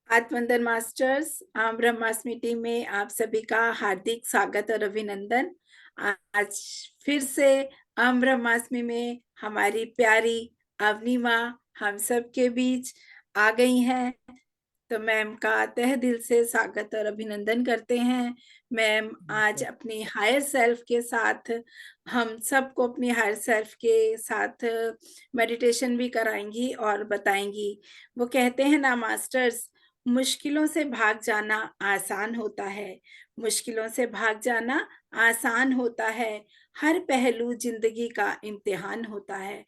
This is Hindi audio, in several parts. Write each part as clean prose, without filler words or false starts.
आत्मवंदन मास्टर्स ब्रह्मास्मि टीम में आप सभी का हार्दिक स्वागत और अभिनंदन। आज फिर से ब्रह्मास्मि में हमारी प्यारी अवनी माँ हम सब के बीच आ गई हैं, तो मैम का तहे दिल से स्वागत और अभिनंदन करते हैं। मैम आज अपनी हायर सेल्फ के साथ हम सबको अपनी हायर सेल्फ के साथ मेडिटेशन भी कराएंगी और बताएंगी। वो कहते हैं ना मास्टर्स, मुश्किलों से भाग जाना आसान होता है, मुश्किलों से भाग जाना आसान होता है, हर पहलू जिंदगी का इम्तिहान होता है।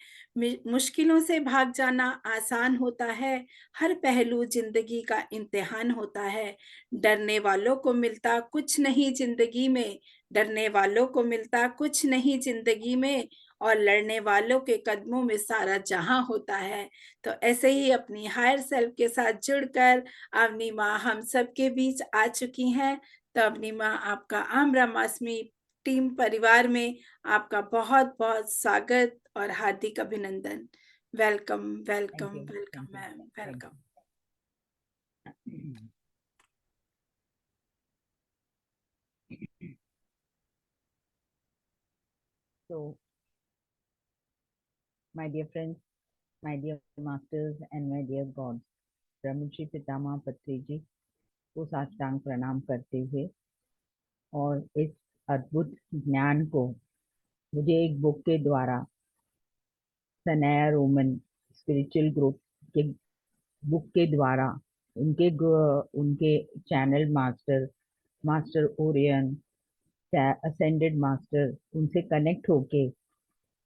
मुश्किलों से भाग जाना आसान होता है, हर पहलू जिंदगी का इम्तिहान होता है। डरने वालों को मिलता कुछ नहीं जिंदगी में, डरने वालों को मिलता कुछ नहीं जिंदगी में, और लड़ने वालों के कदमों में सारा जहां होता है। तो ऐसे ही अपनी हायर सेल्फ के साथ जुड़कर अवनी माँ हम सबके बीच आ चुकी हैं। तो अवनी माँ, आपका ब्रह्मास्मि टीम परिवार में आपका बहुत बहुत स्वागत और हार्दिक अभिनंदन। Welcome welcome welcome ma'am, welcome. So, my dear friends, my dear masters and my dear gods, ब्रह्मश्री पितामह पत्री जी को साष्टांग प्रणाम करते हुए और इस अद्भुत ज्ञान को मुझे एक बुक के द्वारा सनाया रोमन स्पिरिचुअल ग्रुप के बुक के द्वारा उनके channel master master Orion ascended master उनसे कनेक्ट होके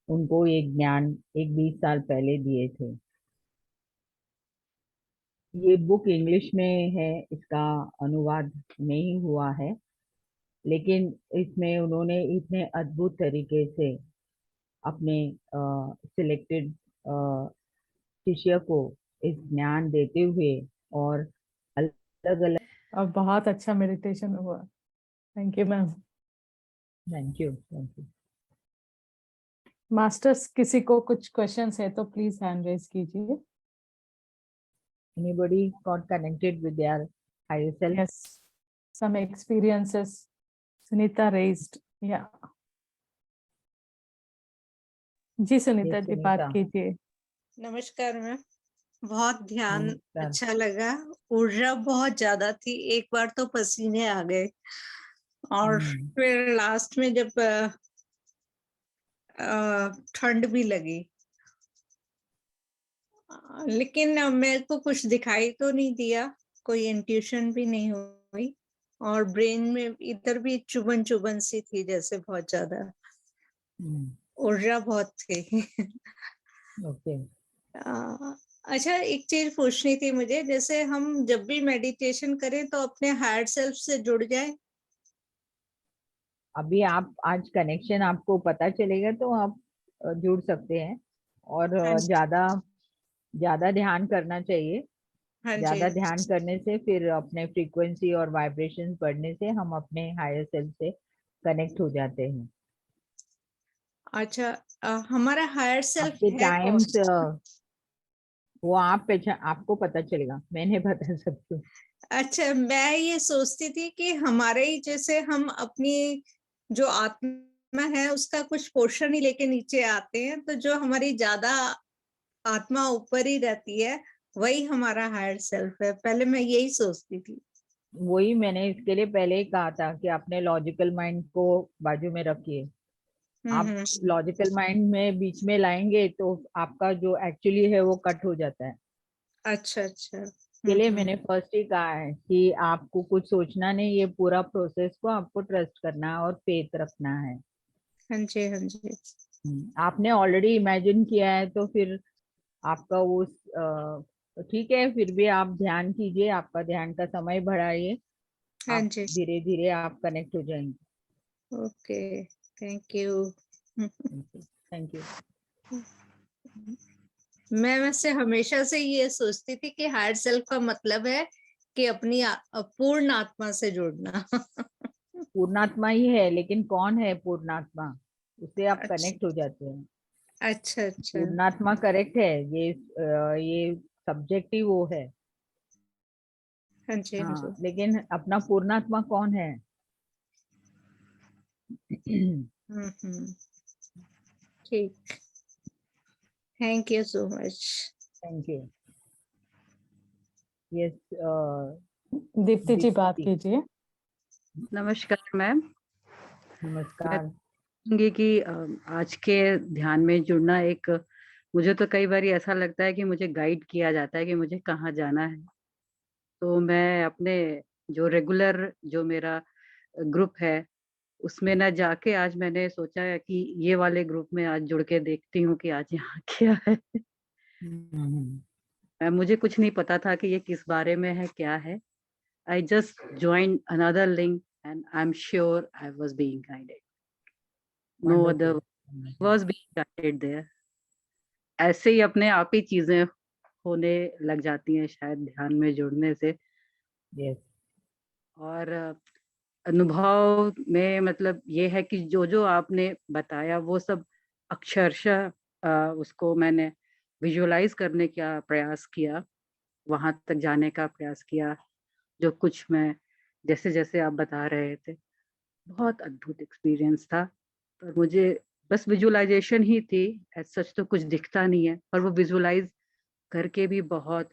उनको ये ज्ञान एक 20 साल पहले दिए थे। ये बुक इंग्लिश में है, इसका अनुवाद नहीं हुआ है, लेकिन इसमें उन्होंने इतने अद्भुत तरीके से अपने सिलेक्टेड शिष्य को इस ज्ञान देते हुए और अलग अलग। अब बहुत अच्छा मेडिटेशन हुआ। Thank you ma'am. Thank you, thank you. Masters, किसी को कुछ क्वेश्चंस है तो प्लीज हैंड रेज कीजिए। Anybody got connected with their higher self? Yes, some experiences. Sunita raised. Yeah. Ji Sunita Yes, जी, बात Sunita. कीजिए। नमस्कार मैम, बहुत ध्यान नमस्कार। अच्छा लगा। ऊर्जा बहुत ज्यादा थी, एक बार तो पसीने आ गए और फिर लास्ट में जब ठंड भी लगी, लेकिन मेरे को कुछ दिखाई तो नहीं दिया, कोई इंट्यूशन भी नहीं हुई और ब्रेन में इधर भी चुभन चुभन सी थी, जैसे बहुत ज्यादा ऊर्जा बहुत थी। ओके। अच्छा, एक चीज पूछनी थी मुझे, जैसे हम जब भी मेडिटेशन करें तो अपने हायर सेल्फ से जुड़ जाए। अभी आप आज कनेक्शन आपको पता चलेगा तो आप जुड़ सकते हैं, और हाँ जी, ज्यादा ध्यान करना चाहिए। हाँ जी। ज्यादा ध्यान करने से फिर अपने फ्रीक्वेंसी और वाइब्रेशंस बढ़ने से हम अपने हायर सेल्फ से कनेक्ट हो जाते हैं। अच्छा, हमारा हायर सेल्फ आपके है कौन? टाइम्स वो आप पहचान, आपको पता चलेगा, मैं नहीं बता सकती हूँ। अच्छा, मैं ये सोचती थी कि हमारे ही जैसे हम अपनी जो आत्मा है उसका कुछ पोर्शन ही लेके नीचे आते हैं, तो जो हमारी ज्यादा आत्मा ऊपर ही रहती है वही हमारा हायर सेल्फ है। पहले मैं यही सोचती थी। वही मैंने इसके लिए पहले ही कहा था कि अपने लॉजिकल माइंड को बाजू में रखिए। आप हम्म। लॉजिकल माइंड में बीच में लाएंगे तो आपका जो एक्चुअली है वो कट हो जाता है। अच्छा अच्छा। के लिए मैंने फर्स्ट ही कहा है कि आपको कुछ सोचना नहीं, ये पूरा प्रोसेस को आपको ट्रस्ट करना है और फेथ रखना है। हाँ जी, हाँ जी। आपने ऑलरेडी इमेजिन किया है तो फिर आपका वो ठीक है, फिर भी आप ध्यान कीजिए, आपका ध्यान का समय बढ़ाइए, हाँ आप जी। धीरे धीरे आप कनेक्ट हो जाएंगे। Okay, thank you. Thank you. मैं वैसे हमेशा से ये सोचती थी कि हायर सेल्फ का मतलब है कि अपनी पूर्ण आत्मा से जुड़ना। पूर्णात्मा ही है, लेकिन कौन है पूर्णात्मा, उससे आप अच्छा कनेक्ट हो जाते हैं। अच्छा। अच्छा पूर्णात्मा करेक्ट है, ये सब्जेक्ट ही वो है। हाँ जी, हाँ हाँ, जी। लेकिन अपना पूर्णात्मा कौन है? ठीक। Thank you so much. Thank you. Yes, Deepti ji बात दीप्ति, कीजिए। नमस्कार मैम। मैं नमस्कार। कहूँगी कि आज के ध्यान में जुड़ना एक, मुझे तो कई बार ऐसा लगता है कि मुझे गाइड किया जाता है कि मुझे कहाँ जाना है। तो मैं अपने जो रेगुलर जो मेरा ग्रुप है, उसमें ना जाके आज मैंने सोचा है कि ये वाले ग्रुप में आज जुड़ के देखती हूँ कि आज यहाँ क्या है। मुझे कुछ नहीं पता था कि ये किस बारे में है, क्या है। I just joined another link and I'm sure I was being guided. No other was being guided there. ऐसे ही अपने आप ही चीजें होने लग जाती हैं शायद ध्यान में जुड़ने से। यस, और अनुभव में मतलब ये है कि जो जो आपने बताया वो सब अक्षरशः उसको मैंने विजुअलाइज करने का प्रयास किया, वहां तक जाने का प्रयास किया। जो कुछ मैं जैसे जैसे आप बता रहे थे, बहुत अद्भुत एक्सपीरियंस था। पर मुझे बस विजुअलाइजेशन ही थी, एज सच तो कुछ दिखता नहीं है, पर वो विजुअलाइज करके भी बहुत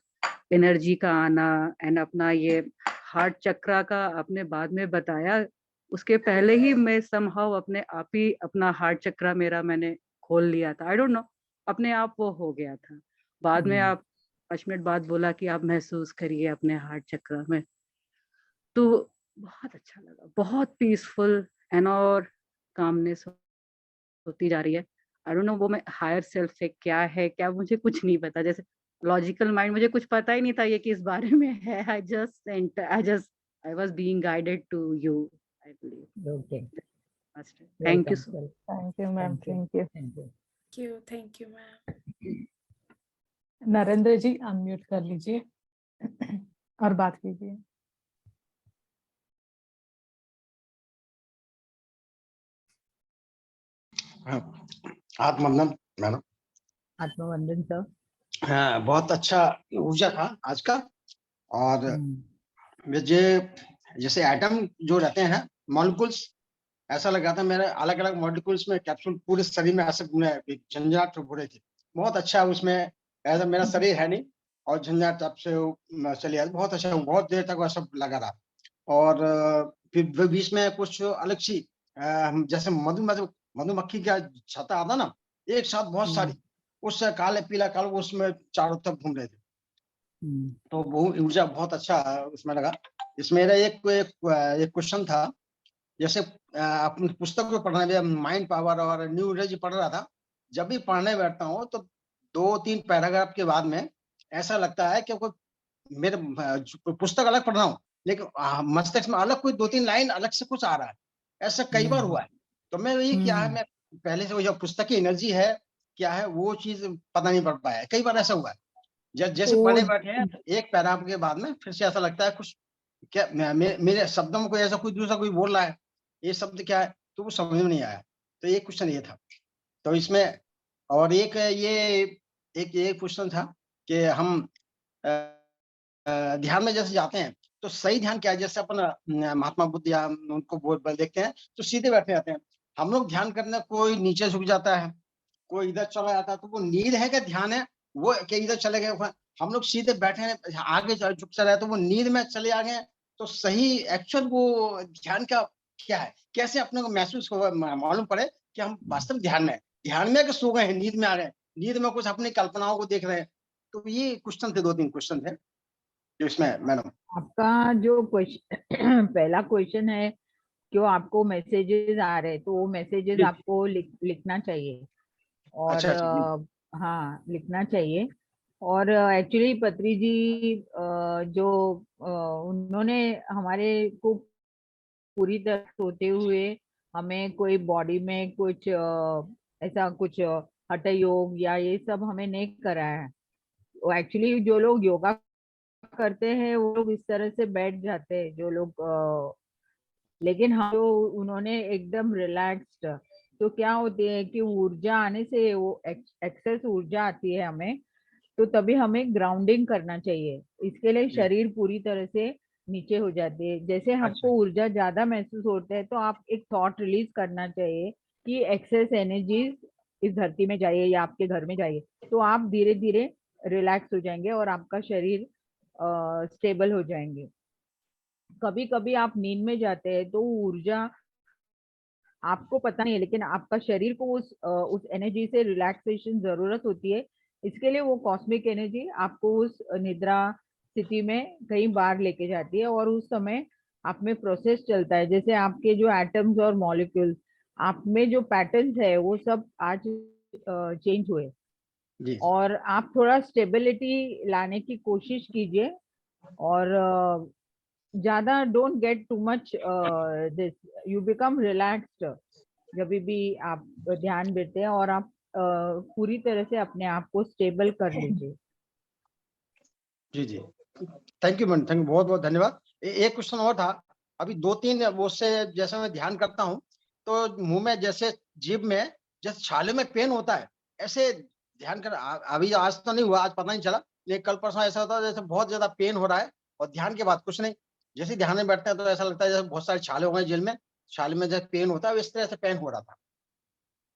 एनर्जी का आना एंड अपना ये हार्ट चक्रा का आपने बाद में बताया, उसके पहले ही मैं समहाउ अपने आप ही अपना हार्ट चक्रा मेरा मैंने खोल लिया था। आई डोंट नो, अपने आप वो हो गया था। बाद में आप 5 मिनट बाद बोला कि आप महसूस करिए अपने हार्ट चक्रा में, तो बहुत अच्छा लगा, बहुत पीसफुल एंड और कामनेस होती जा रही है। आई डोंट नो वो मैं हायर सेल्फ से क्या है, क्या मुझे कुछ नहीं पता। जैसे लॉजिकल माइंड मुझे कुछ पता ही नहीं था ये किस बारे में है। I was being guided to you, I believe. Okay, thank you welcome. So thank you ma'am, thank you, thank you. Thank you. Thank you ma'am. Narendra ji unmute कर लीजिए और बात कीजिए। आत्मवंदन मैडम। आत्मवंदन सर। हाँ, बहुत अच्छा ऊर्जा था आज का। और मुझे जैसे एटम जो रहते हैं मॉलिक्यूल्स, ऐसा लगा था मेरे अलग अलग मॉलिक्यूल्स में कैप्सूल पूरे शरीर में ऐसे झंझाट हो रहे थे। बहुत अच्छा उसमें, ऐसा मेरा शरीर है नहीं और झंझाट तब से चली आई। बहुत अच्छा, बहुत देर तक वैसा लगा रहा। और फिर बीच में कुछ अलग सी जैसे मधुमक्खी का छत्ता आता ना, एक साथ बहुत सारी, उससे काले पीला काले उसमें चारों तरफ घूम रहे थे। तो वो ऊर्जा बहुत अच्छा उसमें लगा। इसमें मेरा एक क्वेश्चन था। जैसे अपनी पुस्तक को पढ़ने में माइंड पावर और न्यू एनर्जी पढ़ रहा था। जब भी पढ़ने बैठता हूँ तो 2-3 पैराग्राफ के बाद में ऐसा लगता है कि कोई मेरे पुस्तक अलग पढ़ रहा हूँ, लेकिन मस्तिष्क में अलग कोई 2-3 लाइन अलग से कुछ आ रहा है। ऐसा कई बार हुआ है। तो मैं ये क्या है, मैं पहले से वो जो पुस्तक की एनर्जी है क्या है, वो चीज पता नहीं पड़ पाया है। कई बार ऐसा हुआ है, जैसे पढ़े बैठे हैं एक पैराग्राफ के बाद में फिर से ऐसा लगता है कुछ क्या मेरे शब्दों में कोई ऐसा कोई दूसरा कोई बोल रहा है, ये शब्द क्या है, तो वो समझ में नहीं आया। तो एक क्वेश्चन ये था। तो इसमें और एक ये क्वेश्चन था कि हम ध्यान में जैसे जाते हैं तो सही ध्यान क्या है। जैसे अपन महात्मा बुद्ध या उनको बोल देखते हैं तो सीधे बैठे जाते हैं। हम लोग ध्यान करने, कोई नीचे झुक जाता है, कोई इधर चला जाता है। तो वो नींद है क्या ध्यान है, वो क्या इधर चले गए। हम लोग सीधे बैठे हैं, आगे झुक चला है तो वो नींद में चले आ गए। तो सही एक्चुअल वो ध्यान का क्या है, कैसे अपने को महसूस हो मालूम पड़े कि हम वास्तव ध्यान में कि सो गए हैं, नींद में आ गए, नींद में कुछ अपनी कल्पनाओं को देख रहे हैं। तो ये क्वेश्चन थे, 2-3 क्वेश्चन थे जो इसमें मैडम। आपका जो क्वेश्चन पहला क्वेश्चन है, क्यों आपको मैसेजेस आ रहे हैं, तो वो मैसेजेस आपको लिखना चाहिए। और अच्छा जी। हाँ, लिखना चाहिए। और एक्चुअली पत्री जी जो उन्होंने हमारे को पूरी तरह सोते हुए हमें कोई बॉडी में कुछ ऐसा कुछ हठ योग या ये सब हमें नहीं कराया है। वो एक्चुअली जो लोग योगा करते हैं वो लोग इस तरह से बैठ जाते हैं जो लोग, लेकिन हम जो उन्होंने एकदम रिलैक्स्ड। तो क्या होती है कि ऊर्जा आने से वो एक्सेस ऊर्जा आती है हमें, तो तभी हमें ग्राउंडिंग करना चाहिए। इसके लिए शरीर पूरी तरह से नीचे हो जाती है। जैसे हमको ऊर्जा ज्यादा महसूस होता है तो आप एक थॉट रिलीज करना चाहिए कि एक्सेस एनर्जीज इस धरती में जाइए या आपके घर में जाइए, तो आप धीरे धीरे रिलैक्स हो जाएंगे और आपका शरीर स्टेबल हो जाएंगे। कभी कभी आप नींद में जाते हैं तो ऊर्जा आपको पता नहीं है, लेकिन आपका शरीर को उस एनर्जी से रिलैक्सेशन जरूरत होती है। इसके लिए वो कॉस्मिक एनर्जी आपको उस निद्रा स्थिति में कई बार लेके जाती है और उस समय आप में प्रोसेस चलता है। जैसे आपके जो एटम्स और मॉलिक्यूल्स, आप में जो पैटर्न्स है वो सब आज चेंज हुए जी और आप थोड़ा स्टेबिलिटी लाने की कोशिश कीजिए और ज्यादा don't get too much this, you become relaxed जब भी आप ध्यान देते हैं और आप पूरी तरह से अपने आप को स्टेबल कर लीजिए। जी जी, thank you ma'am, thank you, बहुत बहुत धन्यवाद। एक क्वेश्चन और था, अभी 2-3 वो से जैसे मैं ध्यान करता हूँ तो मुंह में जैसे जीभ में जैसे छाले में पेन होता है, ऐसे ध्यान कर अभी आज तो नहीं हुआ, आज पता नहीं चला, लेकिन कल परसों ऐसा होता है जैसे बहुत ज्यादा पेन हो रहा है और ध्यान के बाद कुछ नहीं, जैसे ध्यान में बैठते हैं तो ऐसा लगता है जैसे बहुत सारे छाले हो गए जेल में, छाले में जैसे पेन होता है इस तरह से पेन हो रहा था।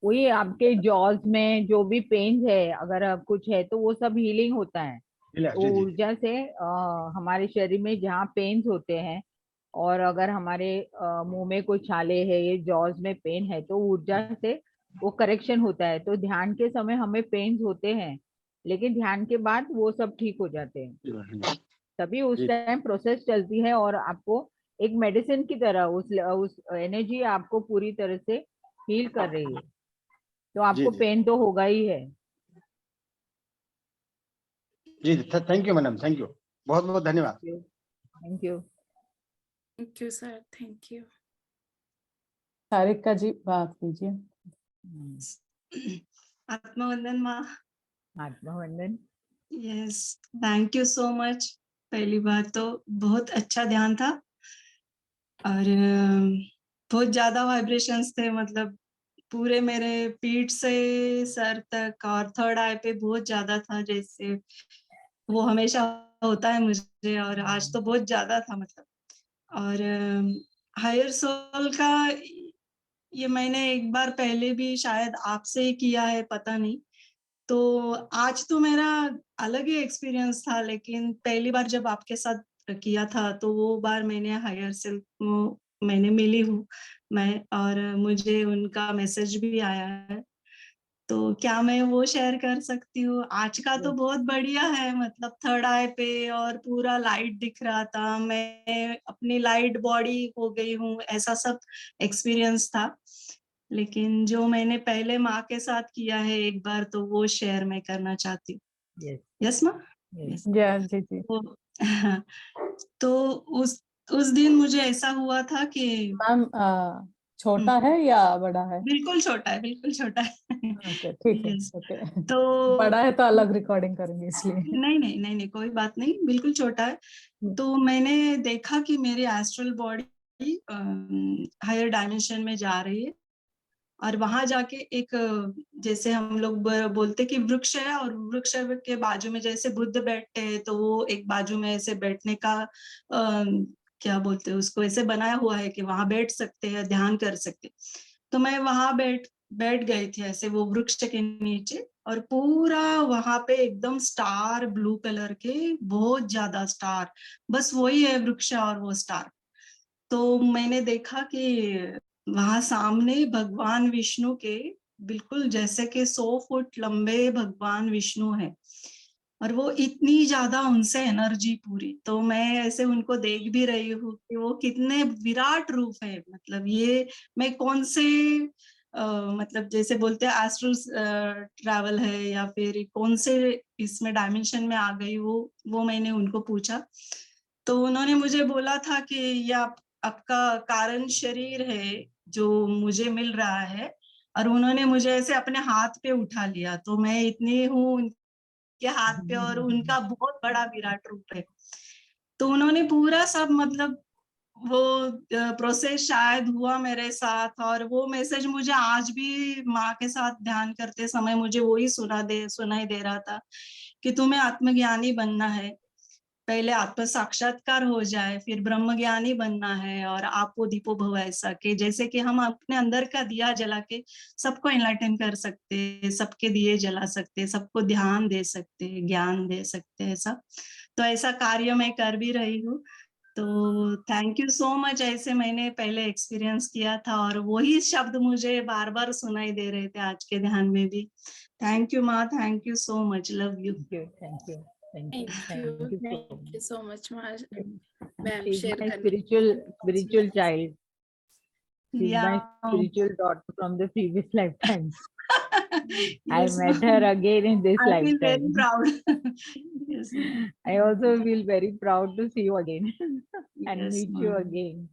वही आपके जॉज में जो भी पेन है अगर कुछ है तो वो सब हीलिंग होता है। तो जी जी ऊर्जा से हमारे शरीर में जहाँ पेन्स होते हैं और अगर हमारे मुंह में कोई छाले है, ये जॉज में पेन है, तो ऊर्जा से वो करेक्शन होता है। तो ध्यान के समय हमें पेन्स होते हैं लेकिन ध्यान के बाद वो सब ठीक हो जाते हैं। तभी उस जी टाइम प्रोसेस चलती है और आपको एक मेडिसिन की तरह उस एनर्जी आपको पूरी तरह से हील कर रही है। तो जी आपको जी पेन तो होगा ही है। जी, thank you madam, thank you, बहुत बहुत धन्यवाद। Thank you. Thank you sir, thank you. Sarika ji बात कीजिए। आत्मवंदन माँ। आत्मवंदन। Yes, thank you so much. पहली बात तो बहुत अच्छा ध्यान था और बहुत ज्यादा वाइब्रेशंस थे, मतलब पूरे मेरे पीठ से सर तक और थर्ड आई पे बहुत ज्यादा था, जैसे वो हमेशा होता है मुझे, और आज तो बहुत ज्यादा था मतलब। और हायर सोल का ये मैंने एक बार पहले भी शायद आपसे ही किया है, पता नहीं। तो आज तो मेरा अलग ही एक्सपीरियंस था, लेकिन पहली बार जब आपके साथ किया था तो वो बार मैंने हायर सेल्फ को मैंने मिली हूँ मैं, और मुझे उनका मैसेज भी आया है, तो क्या मैं वो शेयर कर सकती हूँ? आज का तो बहुत बढ़िया है, मतलब थर्ड आई पे और पूरा लाइट दिख रहा था, मैं अपनी लाइट बॉडी हो गई हूँ, ऐसा सब एक्सपीरियंस था। लेकिन जो मैंने पहले माँ के साथ किया है एक बार, तो वो शेयर मैं करना चाहती हूँ। यस माँ? Yes. जी जी। तो उस दिन मुझे ऐसा हुआ था कि मैम छोटा है या बड़ा है? बिल्कुल छोटा है, बिल्कुल छोटा है। ओके ठीक है, Yes. ओके। तो बड़ा है तो अलग रिकॉर्डिंग करेंगे इसलिए। नहीं नहीं नहीं नहीं, कोई बात नहीं, बिल्कुल छोटा है। तो मैंने देखा कि मेरी एस्ट्रल बॉडी हायर डायमेंशन में जा रही है, और वहां जाके एक जैसे हम लोग बोलते कि वृक्ष है, और वृक्ष के बाजू में जैसे बुद्ध बैठते हैं, तो वो एक बाजू में ऐसे बैठने का क्या बोलते हैं उसको, ऐसे बनाया हुआ है कि वहां बैठ सकते हैं, ध्यान कर सकते। तो मैं वहां बैठ गई थी ऐसे वो वृक्ष के नीचे, और पूरा वहां पे एकदम स्टार, ब्लू कलर के बहुत ज्यादा स्टार, बस वही है वृक्ष और वो स्टार। तो मैंने देखा कि वहां सामने भगवान विष्णु के बिल्कुल जैसे कि 100 फुट लंबे भगवान विष्णु है, और वो इतनी ज्यादा उनसे एनर्जी पूरी, तो मैं ऐसे उनको देख भी रही हूँ कि वो कितने विराट रूप है। मतलब ये मैं कौन से मतलब जैसे बोलते हैं एस्ट्रल ट्रैवल है या फिर कौन से इसमें डायमेंशन में आ गई, वो मैंने उनको पूछा। तो उन्होंने मुझे बोला था कि ये आपका कारण शरीर है जो मुझे मिल रहा है, और उन्होंने मुझे ऐसे अपने हाथ पे उठा लिया, तो मैं इतनी हूँ उनके हाथ पे, और उनका बहुत बड़ा विराट रूप है। तो उन्होंने पूरा सब मतलब वो प्रोसेस शायद हुआ मेरे साथ, और वो मैसेज मुझे आज भी माँ के साथ ध्यान करते समय मुझे वही सुनाई दे रहा था कि तुम्हें आत्मज्ञानी बनना है। पहले आत्म साक्षात्कार हो जाए, फिर ब्रह्म ज्ञानी बनना है, और आपो दीपो भव, ऐसा कि जैसे कि हम अपने अंदर का दिया जला के सबको एनलाइटन कर सकते, सबके दिए जला सकते, सबको ध्यान दे सकते, ज्ञान दे सकते, ऐसा। तो ऐसा कार्य मैं कर भी रही हूँ। तो थैंक यू सो मच। ऐसे मैंने पहले एक्सपीरियंस किया था और वही शब्द मुझे बार बार सुनाई दे रहे थे आज के ध्यान में भी। थैंक यू माँ, thank you so much, love you. Thank you. Thank you. Thank you so much, ma'am. She's Share my करने के spiritual लिए। child. She's my spiritual daughter from the previous lifetime. I Yes, met her again in this I feel very lifetime. proud. Yes, I also feel very proud to see you again and yes, meet you ma. again.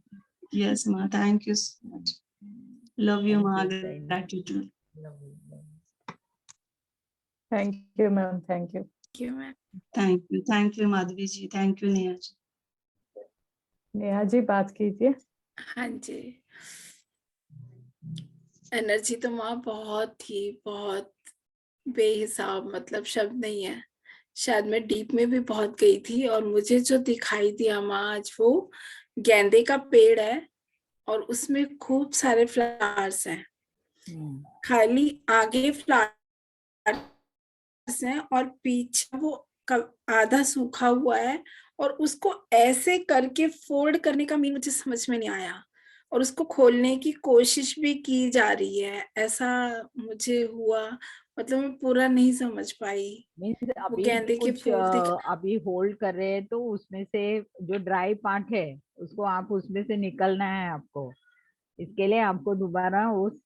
Yes, ma. Thank you so much. Love you, ma. Thank you, thank you. Gratitude. Love you, love you. Thank you, ma'am. Thank you. Thank you, ma'am. Thank you, Madhvi ji. Thank you, Neha ji. Neha ji बात कीजिए। हाँ जी, एनर्जी तो माँ बहुत बेहिसाब, मतलब शब्द नहीं है। शायद मैं डीप में भी बहुत गई थी, और मुझे जो दिखाई दिया माँ आज, वो गेंदे का पेड़ है और उसमें खूब सारे फ्लावर्स हैं। खाली आगे फ्लावर्स हैं और पीछे वो आधा सूखा हुआ है, और उसको ऐसे करके फोल्ड करने का मीन मुझे समझ में नहीं आया, और उसको खोलने की कोशिश भी की जा रही है, ऐसा मुझे हुआ। मतलब मैं पूरा नहीं समझ पाई। मीन्स वो अभी गेंदे के कुछ फूल दिख अभी होल्ड कर रहे हैं, तो उसमें से जो ड्राई पार्ट है उसको आप उसमें से निकलना है आपको। इसके लिए आपको दोबारा उस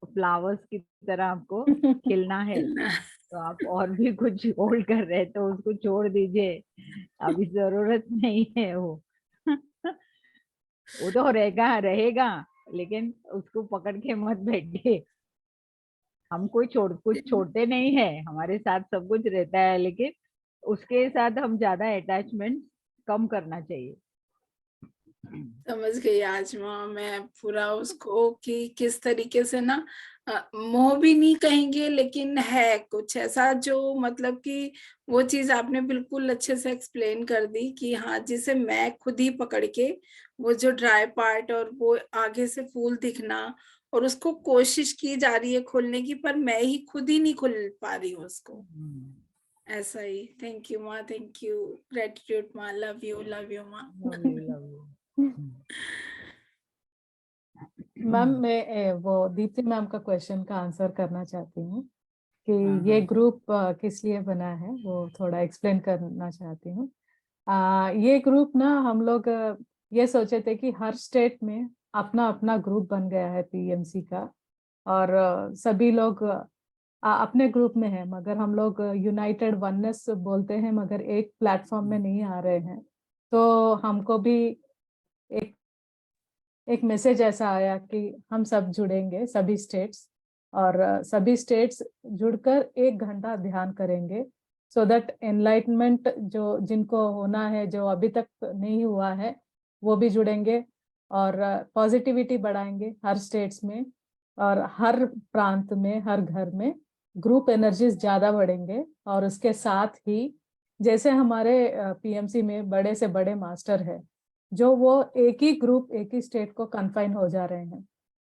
फ्लावर्स की तरह आपको खिलना है। तो आप और भी कुछ होल्ड कर रहे हैं तो उसको छोड़ दीजिए, अभी जरूरत नहीं है वो। वो तो रहेगा, लेकिन उसको पकड़ के मत बैठिए। हम कुछ छोड़ते नहीं है, हमारे साथ सब कुछ रहता है, लेकिन उसके साथ हम ज्यादा अटैचमेंट कम करना चाहिए। समझ गई आज माँ मैं पूरा उसको, कि किस तरीके से ना मोह भी नहीं कहेंगे, लेकिन है कुछ ऐसा जो, मतलब कि वो चीज आपने बिल्कुल अच्छे से एक्सप्लेन कर दी कि हाँ, जिसे मैं खुद ही पकड़ के वो जो ड्राई पार्ट और वो आगे से फूल दिखना, और उसको कोशिश की जा रही है खोलने की, पर मैं ही खुद ही नहीं खुल पा रही हूँ उसको। ऐसा ही। थैंक यू माँ, थैंक यू, ग्रेटिट्यूड माँ, लव यू माँ। मैम मैं वो दीप्ति मैम का क्वेश्चन का आंसर करना चाहती हूँ कि ये ग्रुप किस लिए बना है, वो थोड़ा एक्सप्लेन करना चाहती हूँ। ये ग्रुप ना हम लोग ये सोचे थे कि हर स्टेट में अपना अपना ग्रुप बन गया है पीएमसी का, और सभी लोग अपने ग्रुप में है, मगर हम लोग यूनाइटेड वननेस बोलते हैं, मगर एक प्लेटफॉर्म में नहीं आ रहे हैं। तो हमको भी एक मैसेज ऐसा आया कि हम सब जुड़ेंगे, सभी स्टेट्स, और सभी स्टेट्स जुड़कर 1 घंटा ध्यान करेंगे, सो दैट एनलाइटमेंट जो जिनको होना है, जो अभी तक नहीं हुआ है, वो भी जुड़ेंगे, और पॉजिटिविटी बढ़ाएंगे हर स्टेट्स में, और हर प्रांत में, हर घर में ग्रुप एनर्जीज ज्यादा बढ़ेंगे। और उसके साथ ही जैसे हमारे पीएमसी में बड़े से बड़े मास्टर है, जो वो एक ही ग्रुप एक ही स्टेट को कन्फाइन हो जा रहे हैं,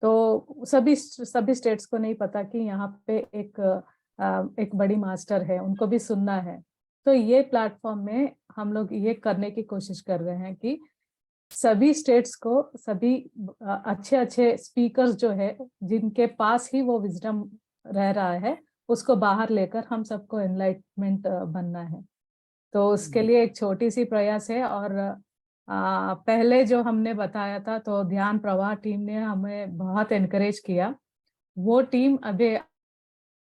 तो सभी स्टेट्स को नहीं पता कि यहाँ पे एक बड़ी मास्टर है, उनको भी सुनना है। तो ये प्लेटफॉर्म में हम लोग ये करने की कोशिश कर रहे हैं कि सभी स्टेट्स को, सभी अच्छे अच्छे स्पीकर्स जो है, जिनके पास ही वो विजडम रह रहा है, उसको बाहर लेकर हम सबको एनलाइटमेंट बनना है। तो उसके लिए एक छोटी सी प्रयास है। और पहले जो हमने बताया था, तो ध्यान प्रवाह टीम ने हमें बहुत एनकरेज किया। वो टीम अभी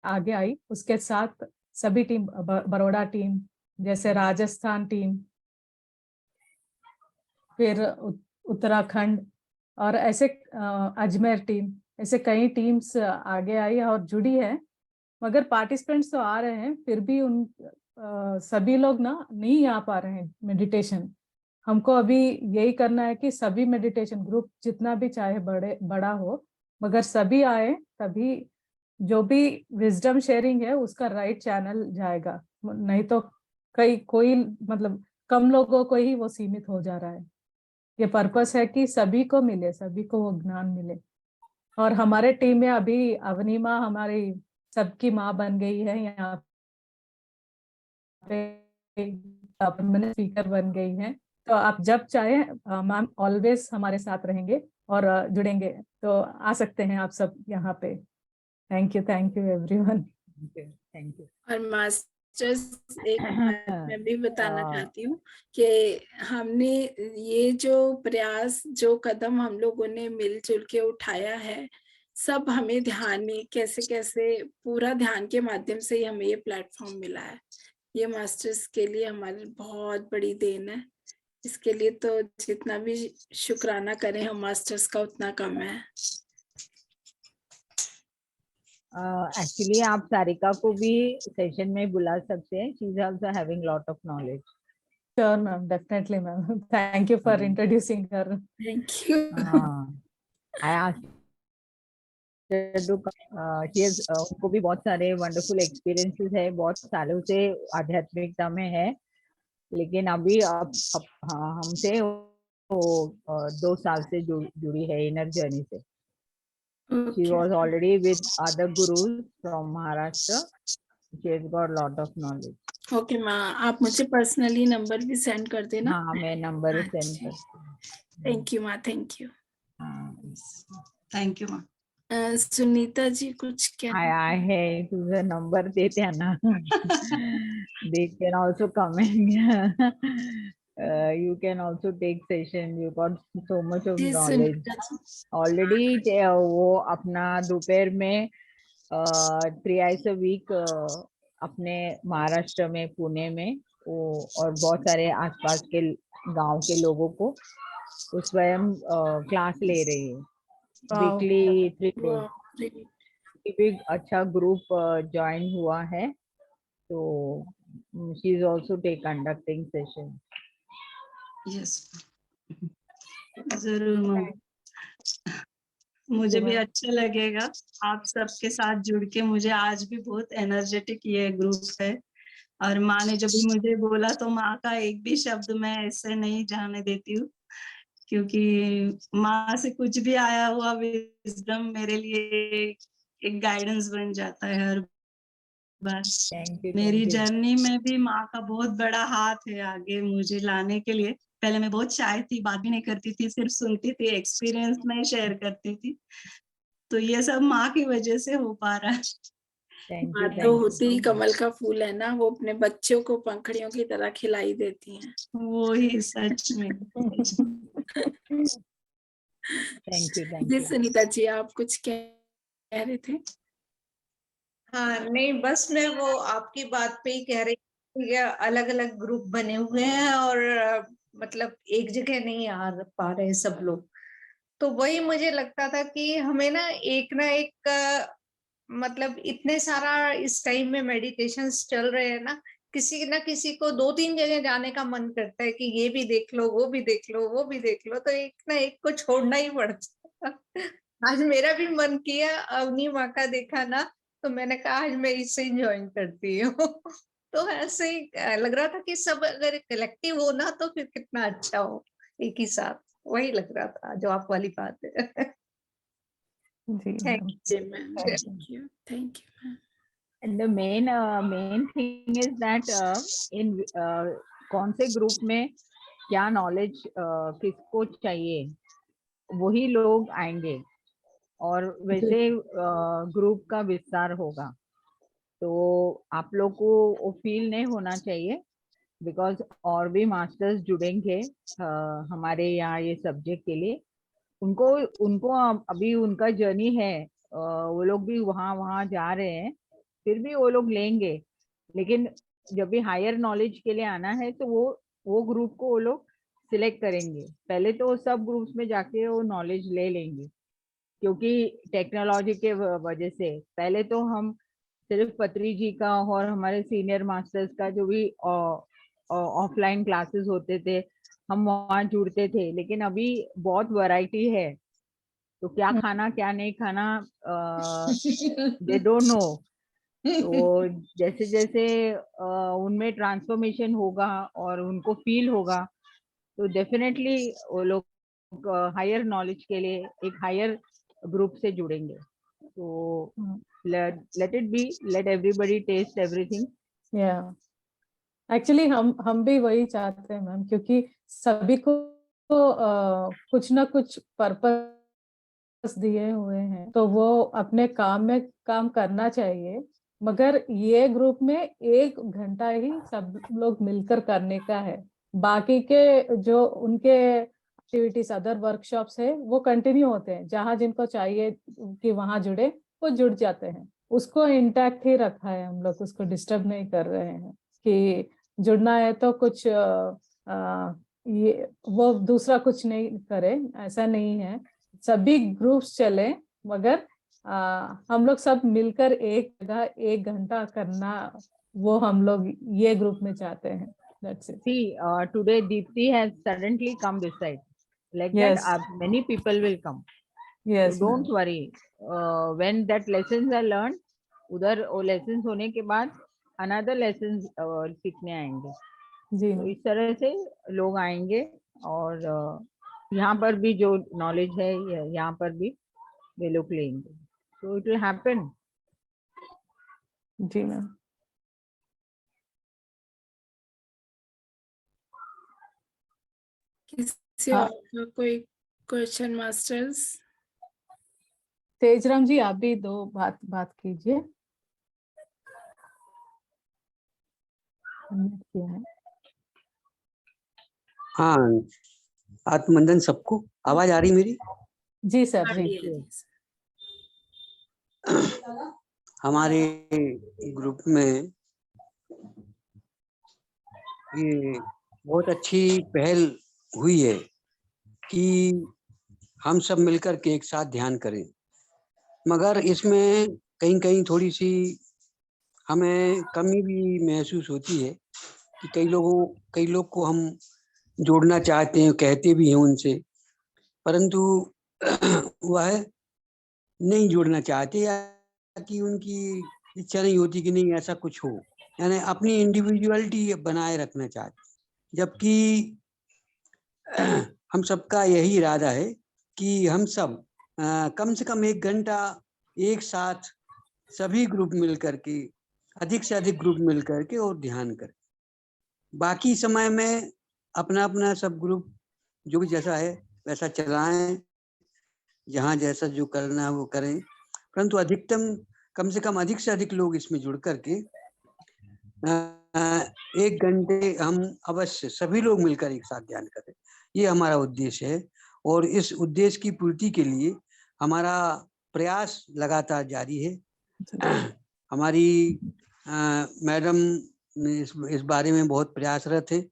आगे आई, उसके साथ सभी टीम, बड़ौदा टीम, जैसे राजस्थान टीम, फिर उत्तराखंड, और ऐसे अजमेर टीम, ऐसे कई टीम्स आगे आई और जुड़ी है। मगर पार्टिसिपेंट्स तो आ रहे हैं, फिर भी उन सभी लोग ना नहीं आ पा रहे हैं मेडिटेशन। हमको अभी यही करना है कि सभी मेडिटेशन ग्रुप जितना भी चाहे बड़ा हो, मगर सभी आए, तभी जो भी विजडम शेयरिंग है उसका राइट चैनल जाएगा। नहीं तो कोई मतलब कम लोगों को ही वो सीमित हो जा रहा है। ये पर्पस है कि सभी को मिले, सभी को वो ज्ञान मिले। और हमारे टीम में अभी अवनी माँ हमारी सबकी माँ बन गई है, यहाँ पे परमानेंट स्पीकर बन गई है। तो आप जब चाहे मैम ऑलवेज हमारे साथ रहेंगे और जुड़ेंगे, तो आ सकते हैं आप सब यहाँ पे। Thank you everyone. Thank you. और मास्टर्स एक बात मैं भी बताना चाहती हूँ कि हमने ये जो प्रयास, जो कदम हम लोगों ने मिलजुल के उठाया है, सब हमें ध्यान में कैसे कैसे पूरा ध्यान के माध्यम से ही हमें ये प्लेटफॉर्म मिला है। ये मास्टर्स के लिए हमारी बहुत बड़ी देन है। इसके लिए तो जितना भी शुक्राना करें हम मास्टर्स का उतना कम है। एक्चुअली आप सारिका को भी सेशन में बुला सकते हैं। She is also having lot of knowledge. Sure ma'am, definitely ma'am. Thank you for introducing her. Thank you. I asked उनको भी बहुत सारे वंडरफुल एक्सपीरियंसेस है, बहुत सालों से आध्यात्मिकता में है, लेकिन अभी हमसे वो 2 साल से जुड़ी है इनर जर्नी से। She was already with other gurus from Maharashtra. She has got lot of knowledge. Okay माँ, आप मुझे पर्सनली नंबर भी सेंड कर देना। हाँ, मैं नंबर सेंड कर। थैंक यू माँ, थैंक यू। थैंक यू माँ। सुनीता जी कुछ क्या आया है, तुझा नंबर देते हैं ना। They can also come and you can also take session. You got so much of ji knowledge. Sunita ji. Already वो अपना दोपहर में 3 week अपने महाराष्ट्र में, पुणे में वो और बहुत सारे आसपास के गांव के लोगों को वो स्वयं क्लास ले रही है वीकली 3 days। भी अच्छा ग्रुप ज्वाइन हुआ है, तो she is also conducting session. Yes जरूर मैम, मुझे भी अच्छा लगेगा आप सबके साथ जुड़ के। मुझे आज भी बहुत एनर्जेटिक ये ग्रुप है, और माँ ने जब भी मुझे बोला तो माँ का एक भी शब्द मैं ऐसे नहीं जाने देती हूँ, क्योंकि माँ से कुछ भी आया हुआ विजडम मेरे लिए एक गाइडेंस बन जाता है हर बार। मेरी जर्नी में भी माँ का बहुत बड़ा हाथ है आगे मुझे लाने के लिए। पहले मैं बहुत शाय थी, बात भी नहीं करती थी, सिर्फ सुनती थी, एक्सपीरियंस नहीं शेयर करती थी, तो ये सब माँ की वजह से हो पा रहा है। माँ तो होती ही कमल का फूल है ना, वो अपने बच्चों को पंखड़ियों की तरह खिलाई देती हैं। वो ही सच में। Thank you. जी सुनीता जी, आप कुछ कह रहे थे? हाँ नहीं, बस मैं वो आपकी बात पे ही कह रही थी, अलग अलग ग्रुप बने हुए हैं और मतलब एक जगह नहीं आ पा रहे सब लोग। तो वही मुझे लगता था कि हमें ना एक मतलब इतने सारा इस टाइम में मेडिटेशंस चल रहे हैं ना किसी को 2-3 जगह जाने का मन करता है कि ये भी देख लो, वो भी देख लो, वो भी देख लो, तो एक ना एक को छोड़ना ही पड़ता। आज मेरा भी मन किया, अवनी माँ का देखा ना, तो मैंने कहा आज मैं इससे ज्वाइन करती हूँ। तो ऐसे ही लग रहा था कि सब अगर कलेक्टिव हो ना तो फिर कितना अच्छा हो एक ही साथ, वही लग रहा था जो आप वाली बात है। जी ma'am, thank you ma'am. And the main thing is that in कौन से ग्रुप में क्या नॉलेज किसको चाहिए वही लोग आएंगे और वैसे ग्रुप का विस्तार होगा। तो आप लोग को वो फील नहीं होना चाहिए, बिकॉज और भी मास्टर्स जुड़ेंगे हमारे यहाँ ये सब्जेक्ट के लिए। उनको अभी उनका जर्नी है, वो लोग भी वहाँ जा रहे हैं, फिर भी वो लोग लेंगे। लेकिन जब भी हायर नॉलेज के लिए आना है तो वो ग्रुप को वो लोग सिलेक्ट करेंगे। पहले तो सब ग्रुप्स में जाके वो नॉलेज ले लेंगे, क्योंकि टेक्नोलॉजी के वजह से पहले तो हम सिर्फ पत्री जी का और हमारे सीनियर मास्टर्स का जो भी ऑफलाइन क्लासेस होते थे हम वहाँ जुड़ते थे, लेकिन अभी बहुत वैरायटी है, तो क्या खाना क्या नहीं खाना दे डोंट नो। तो जैसे जैसे उनमें ट्रांसफॉर्मेशन होगा और उनको फील होगा, तो डेफिनेटली वो लोग हायर नॉलेज के लिए एक हायर ग्रुप से जुड़ेंगे. तो let it be, let everybody taste everything. Actually हम भी वही चाहते हैं मैम, क्योंकि सभी को कुछ ना कुछ पर्पस दिए हुए हैं, तो वो अपने काम में काम करना चाहिए. मगर ये ग्रुप में 1 घंटा ही सब लोग मिलकर करने का है. बाकी के जो उनके एक्टिविटीज, अदर वर्कशॉप्स है, वो कंटिन्यू होते हैं. जहाँ जिनको चाहिए कि वहां जुड़े, वो जुड़ जाते हैं. उसको इंटैक्ट ही रखा है हम लोग, उसको डिस्टर्ब नहीं कर रहे हैं कि जुड़ना है तो कुछ ये वो दूसरा कुछ नहीं करे. ऐसा नहीं है, सभी ग्रुप्स चले, मगर हम लोग सब मिलकर एक जगह 1 घंटा करना, वो हम लोग ये ग्रुप में चाहते हैं. That's it. See, today Deepti has suddenly come this side. Like Yes. that, many people will come. Yes, So don't ma'am. worry. When that lessons are learned, उधर वो lessons होने के बाद another lessons सीखने आएंगे. जी तो इस तरह से लोग आएंगे और यहाँ पर भी जो नॉलेज है यहाँ पर भी वे लोग लेंगे. So it will happen. जी मैम. किसी हाँ. और का कोई क्वेश्चन मास्टर्स? तेजराम जी, आप भी 2 बात कीजिए. क्या है? हाँ, आत्मवंदन सबको. आवाज आ रही मेरी? जी सर. जी. हमारे ग्रुप में ये बहुत अच्छी पहल हुई है कि हम सब मिलकर के एक साथ ध्यान करें, मगर इसमें कहीं कहीं थोड़ी सी हमें कमी भी महसूस होती है कि कई लोग को हम जोड़ना चाहते हैं, कहते भी हैं उनसे, परंतु वह नहीं जुड़ना चाहते या कि उनकी इच्छा नहीं होती कि नहीं ऐसा कुछ हो, यानी अपनी इंडिविजुअलिटी बनाए रखना चाहते. जबकि हम सबका यही इरादा है कि हम सब कम से कम 1 घंटा एक साथ सभी ग्रुप मिल करके, अधिक से अधिक ग्रुप मिल करके और ध्यान करें. बाकी समय में अपना अपना सब ग्रुप जो भी जैसा है वैसा चलाएं, जहाँ जैसा जो करना है वो करें, परंतु अधिकतम कम से कम अधिक से अधिक लोग इसमें जुड़ करके 1 घंटे हम अवश्य सभी लोग मिलकर एक साथ ध्यान करें. ये हमारा उद्देश्य है और इस उद्देश्य की पूर्ति के लिए हमारा प्रयास लगातार जारी है. हमारी मैडम इस बारे में बहुत प्रयासरत है.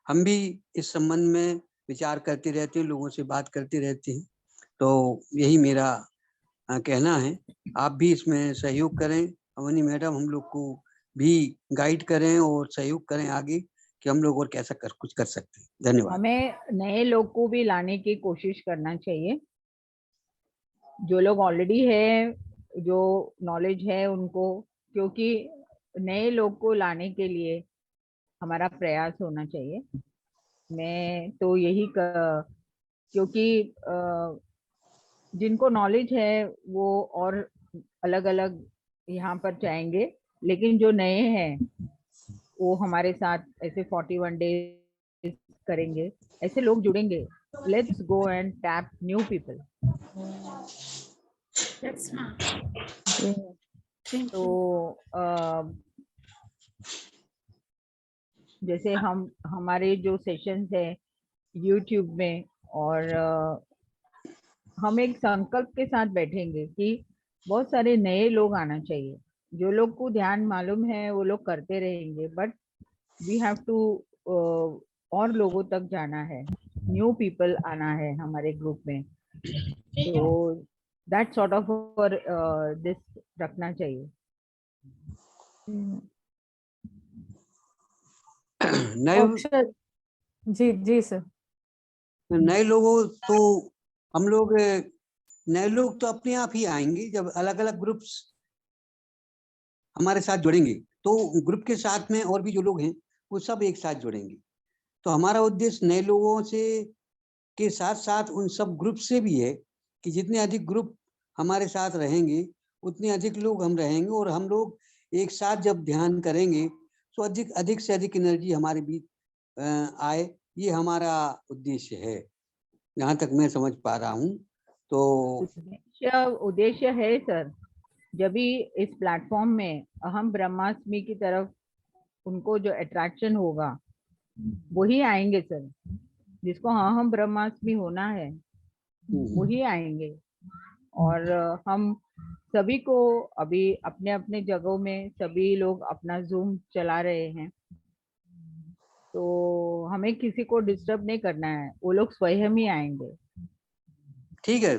हम भी इस संबंध में विचार करते रहते हैं, लोगों से बात करते रहते हैं. तो यही मेरा कहना है. आप भी इसमें सहयोग करें. अवनी मैडम हम लोग को भी गाइड करें और सहयोग करें आगे कि हम लोग और कैसा कुछ कर सकते हैं. धन्यवाद. हमें नए लोग को भी लाने की कोशिश करना चाहिए. जो लोग ऑलरेडी है, जो नॉलेज है उनको, क्योंकि नए लोग को लाने के लिए हमारा प्रयास होना चाहिए. मैं तो यही क्योंकि जिनको नॉलेज है वो और अलग अलग यहाँ पर चाहेंगे, लेकिन जो नए हैं वो हमारे साथ ऐसे 41 डेज करेंगे, ऐसे लोग जुड़ेंगे. Let's go and tap new people. तो जैसे हमारे जो सेशंस है YouTube में, और हम एक संकल्प के साथ बैठेंगे कि बहुत सारे नए लोग आना चाहिए. जो लोग को ध्यान मालूम है वो लोग करते रहेंगे, बट वी हैव टू और लोगों तक जाना है, न्यू पीपल आना है हमारे ग्रुप में. तो दैट सॉर्ट ऑफ दिस रखना चाहिए. जी सर. नए लोगों तो हम लोग नए लोग तो अपने आप ही आएंगे जब अलग अलग ग्रुप्स हमारे साथ जुड़ेंगे, तो ग्रुप के साथ में और भी जो लोग हैं वो सब एक साथ जुड़ेंगे। तो हमारा उद्देश्य नए लोगों से के साथ साथ उन सब ग्रुप से भी है कि जितने अधिक ग्रुप हमारे साथ रहेंगे उतने अधिक लोग हम रहेंगे, और हम लोग एक साथ जब ध्यान करेंगे तो अधिक से अधिक एनर्जी हमारे बीच आए। ये हमारा उद्देश्य है, जहाँ तक मैं समझ पा रहा हूँ। तो उद्देश्य है सर, जब भी इस प्लेटफॉर्म में अहम ब्रह्मास्मि की तरफ उनको जो अट्रैक्शन होगा वही आएंगे सर, जिसको अहम ब्रह्मास्मि होना है वही आएंगे। और हम सभी को अभी अपने अपने जगहों में सभी लोग अपना जूम चला रहे हैं, तो हमें किसी को डिस्टर्ब नहीं करना है, वो लोग स्वयं ही आएंगे। ठीक है,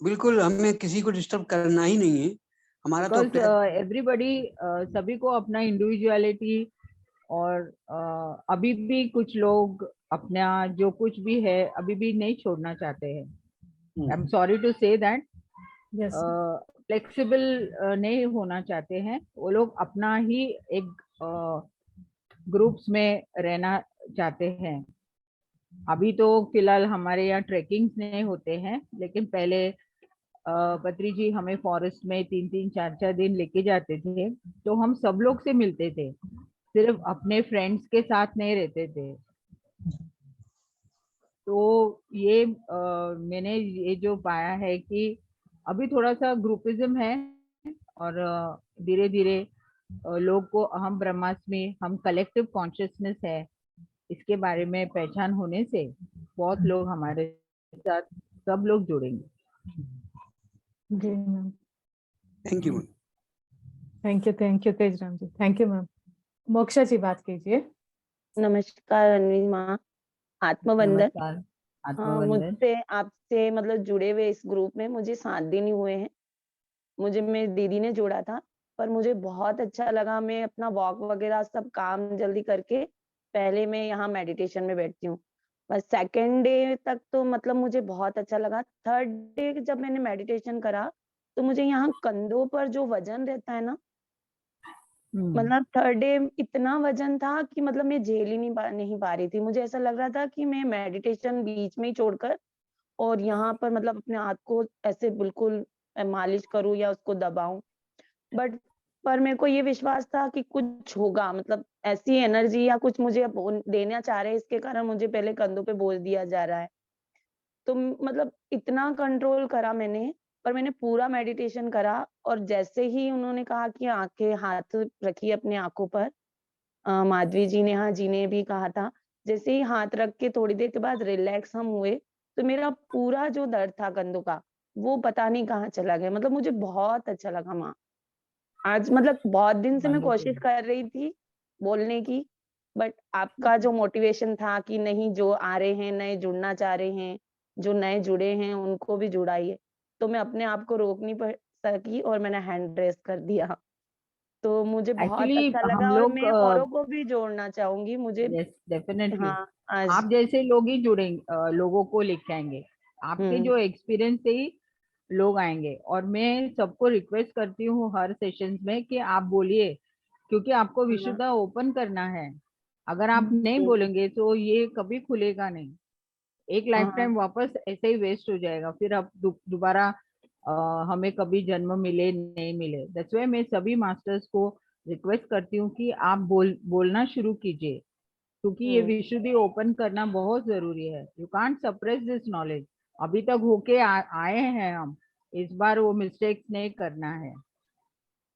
बिल्कुल हमें किसी को डिस्टर्ब करना ही नहीं है। हमारा तो एवरीबडी सभी को अपना इंडिविजुअलिटी, और अभी भी कुछ लोग अपना जो कुछ भी है अभी भी नहीं छोड़ना चाहते हैं। I am sorry to say that, flexible नहीं होना चाहते हैं वो लोग, अपना ही एक ग्रुप्स में रहना चाहते हैं। अभी तो फिलहाल हमारे यहाँ ट्रेकिंग्स नहीं होते हैं, लेकिन पहले पत्री जी हमें फॉरेस्ट में 3-3, 4-4 दिन लेके जाते थे, तो हम सब लोग से मिलते थे, सिर्फ अपने फ्रेंड्स के साथ नहीं रहते थे। तो ये मैंने ये जो पाया है कि अभी थोड़ा सा ग्रुपिज्म है, और धीरे धीरे लोग को अहम ब्रह्मास्मि, हम कलेक्टिव कॉन्शियसनेस है, इसके बारे में पहचान होने से बहुत लोग हमारे साथ सब लोग जुड़ेंगे। जी ma'am, thank you. Thank you Tejram ji, thank you ma'am. Moksha ji बात कीजिए। नमस्कार अनवी माँ, आत्मवंदन। नमस्कार, हाँ, आत्मवंदन। मुझसे आपसे मतलब जुड़े हुए इस ग्रुप में मुझे 7 दिन ही हुए हैं। मुझे मेरी दीदी ने जोड़ा था, पर मुझे बहुत अच्छा लगा। मैं अपना वॉक वगैरह सब काम जल्दी करके पहले मैं यहाँ मेडिटेशन में बैठती हूँ। बस सेकंड डे तक तो मतलब मुझे बहुत अच्छा लगा। थर्ड डे जब मैंने मेडिटेशन करा तो मुझे यहाँ कंधों पर जो वजन रहता है ना, मतलब थर्ड डे इतना वजन था कि मतलब मैं झेल ही नहीं पा रही थी। मुझे ऐसा लग रहा था कि मैं मेडिटेशन बीच में ही छोड़कर और यहाँ पर मतलब अपने हाथ को ऐसे बिल्कुल मालिश करूं या उसको दबाऊं, बट पर मेरे को ये विश्वास था कि कुछ होगा, मतलब ऐसी एनर्जी या कुछ मुझे देना चाह रहे हैं, इसके कारण मुझे पहले कंधों पे बोझ दिया जा रहा है। तो मतलब इतना कंट्रोल करा मैंने, पर मैंने पूरा मेडिटेशन करा, और जैसे ही उन्होंने कहा कि आंखें हाथ रखिए अपनी आंखों पर, माधवी जी ने, हाँ जी ने भी कहा था, जैसे ही हाथ रख के थोड़ी देर के बाद रिलैक्स हम हुए, तो मेरा पूरा जो दर्द था कंधों का वो पता नहीं कहाँ चला गया। मतलब मुझे बहुत अच्छा लगा माँ। आज मतलब बहुत दिन से मैं कोशिश कर रही थी बोलने की, बट आपका जो मोटिवेशन था कि नहीं, जो आ रहे हैं नए जुड़ना चाह रहे हैं, जो नए जुड़े हैं उनको भी जुड़ाइए, तो मैं अपने आप को रोक नहीं सकी और मैंने हैंड रेस कर दिया। तो मुझे बहुत एक्चुअली अच्छा हम लगा और लोग मैं औरों को भी जोड़ना चाहूंगी। मुझे यस डेफिनेटली हाँ आज आप जैसे लोग ही जुड़ेंगे, लोगों को लेके आएंगे, आपके जो एक्सपीरियंस से ही लोग आएंगे। और मैं सबको रिक्वेस्ट करती हूँ हर सेशंस में कि आप बोलिए, क्योंकि आपको विशुद्धा ओपन करना है। अगर आप नहीं बोलेंगे तो ये कभी खुलेगा नहीं, एक लाइफ टाइम वापस ऐसे ही वेस्ट हो जाएगा, फिर अब दोबारा हमें कभी जन्म मिले नहीं मिले। दैट्स व्हाई मैं सभी मास्टर्स को रिक्वेस्ट करती हूँ कि आप बोलना शुरू कीजिए, क्योंकि ये विशुद्धि ओपन करना बहुत जरूरी है। You can't suppress this knowledge. अभी तक होके आए हैं हम, इस बार वो मिस्टेक्स नहीं करना है,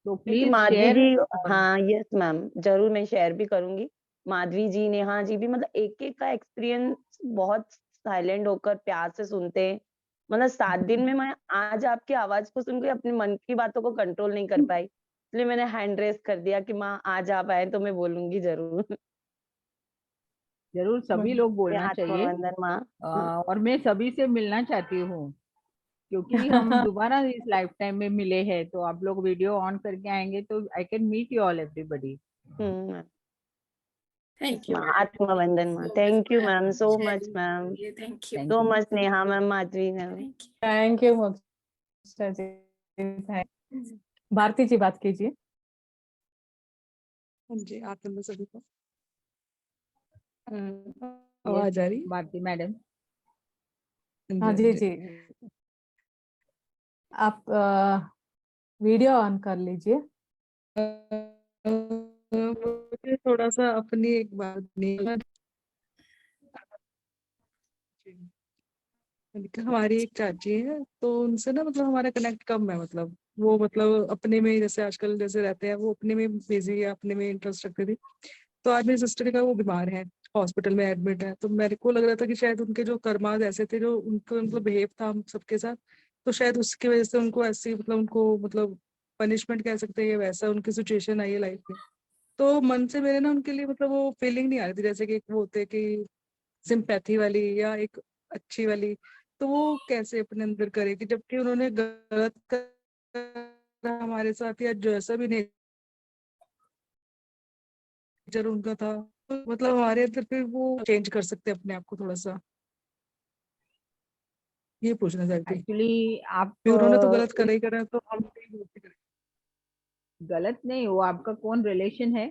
तो प्लीज माधवी शेयर। जी, हाँ यस मैम, जरूर मैं शेयर भी करूंगी। माधवी जी, नेहा जी भी मतलब एक एक का एक्सपीरियंस बहुत साइलेंट होकर प्यार से सुनते हैं। मतलब 7 दिन में मैं आज आपकी आवाज को सुनकर अपने मन की बातों को कंट्रोल नहीं कर पाई, इसलिए मैंने हैंड रेस कर दिया कि माँ आज आप आए तो मैं बोलूंगी जरूर। जरूर सभी लोग बोलना चाहिए। आत्मवंदन माँ। और मैं सभी से मिलना चाहती हूँ, क्योंकि हम दोबारा इस लाइफ टाइम में मिले हैं, तो आप लोग वीडियो ऑन करके आएंगे तो I can meet you all everybody. Thank you, आत्मवंदन माँ। Thank you ma'am, so much ma'am, thank you, so much Neha ma'am, Madhavi ma'am. Thank you Moksha ji, Bharti ji बात कीजिए। हाँ जी, आप लोग सभी को यस आवाज आ रही? भारती मैडम। हाँ जी जी, आप वीडियो ऑन कर लीजिए। मुझे थोड़ा सा अपनी एक बात नहीं, हमारी एक चाची है तो उनसे ना मतलब हमारा कनेक्ट कम है, मतलब वो मतलब अपने में ही जैसे आजकल जैसे रहते हैं, वो अपने में बिजी है, अपने में इंटरेस्ट रखती थी। तो आज मेरी सिस्टर का वो बीमार है, हॉस्पिटल में एडमिट है, तो मेरे को लग रहा था कि शायद उनके जो कर्माज ऐसे थे, जो उनको मतलब बिहेव था हम सबके साथ, तो शायद उसकी वजह से उनको ऐसी मतलब उनको मतलब पनिशमेंट कह सकते हैं, वैसा उनकी सिचुएशन आई है लाइफ में। तो मन से मेरे ना उनके लिए मतलब वो फीलिंग नहीं आ रही थी, जैसे कि एक वो होते कि सिंपैथी वाली या एक अच्छी वाली। तो वो कैसे अपने अंदर करेगी, जबकि उन्होंने गलत करा हमारे साथ, या जैसा भी नेचर उनका था, तो मतलब हमारे अंदर फिर वो चेंज कर सकते हैं अपने आप को थोड़ा सा, ये पूछना चाहती थी। एक्चुअली आप फिर उन्होंने तो गलत करा ही करा, तो हम भी गलत ही करें। गलत नहीं, वो आपका कौन रिलेशन है?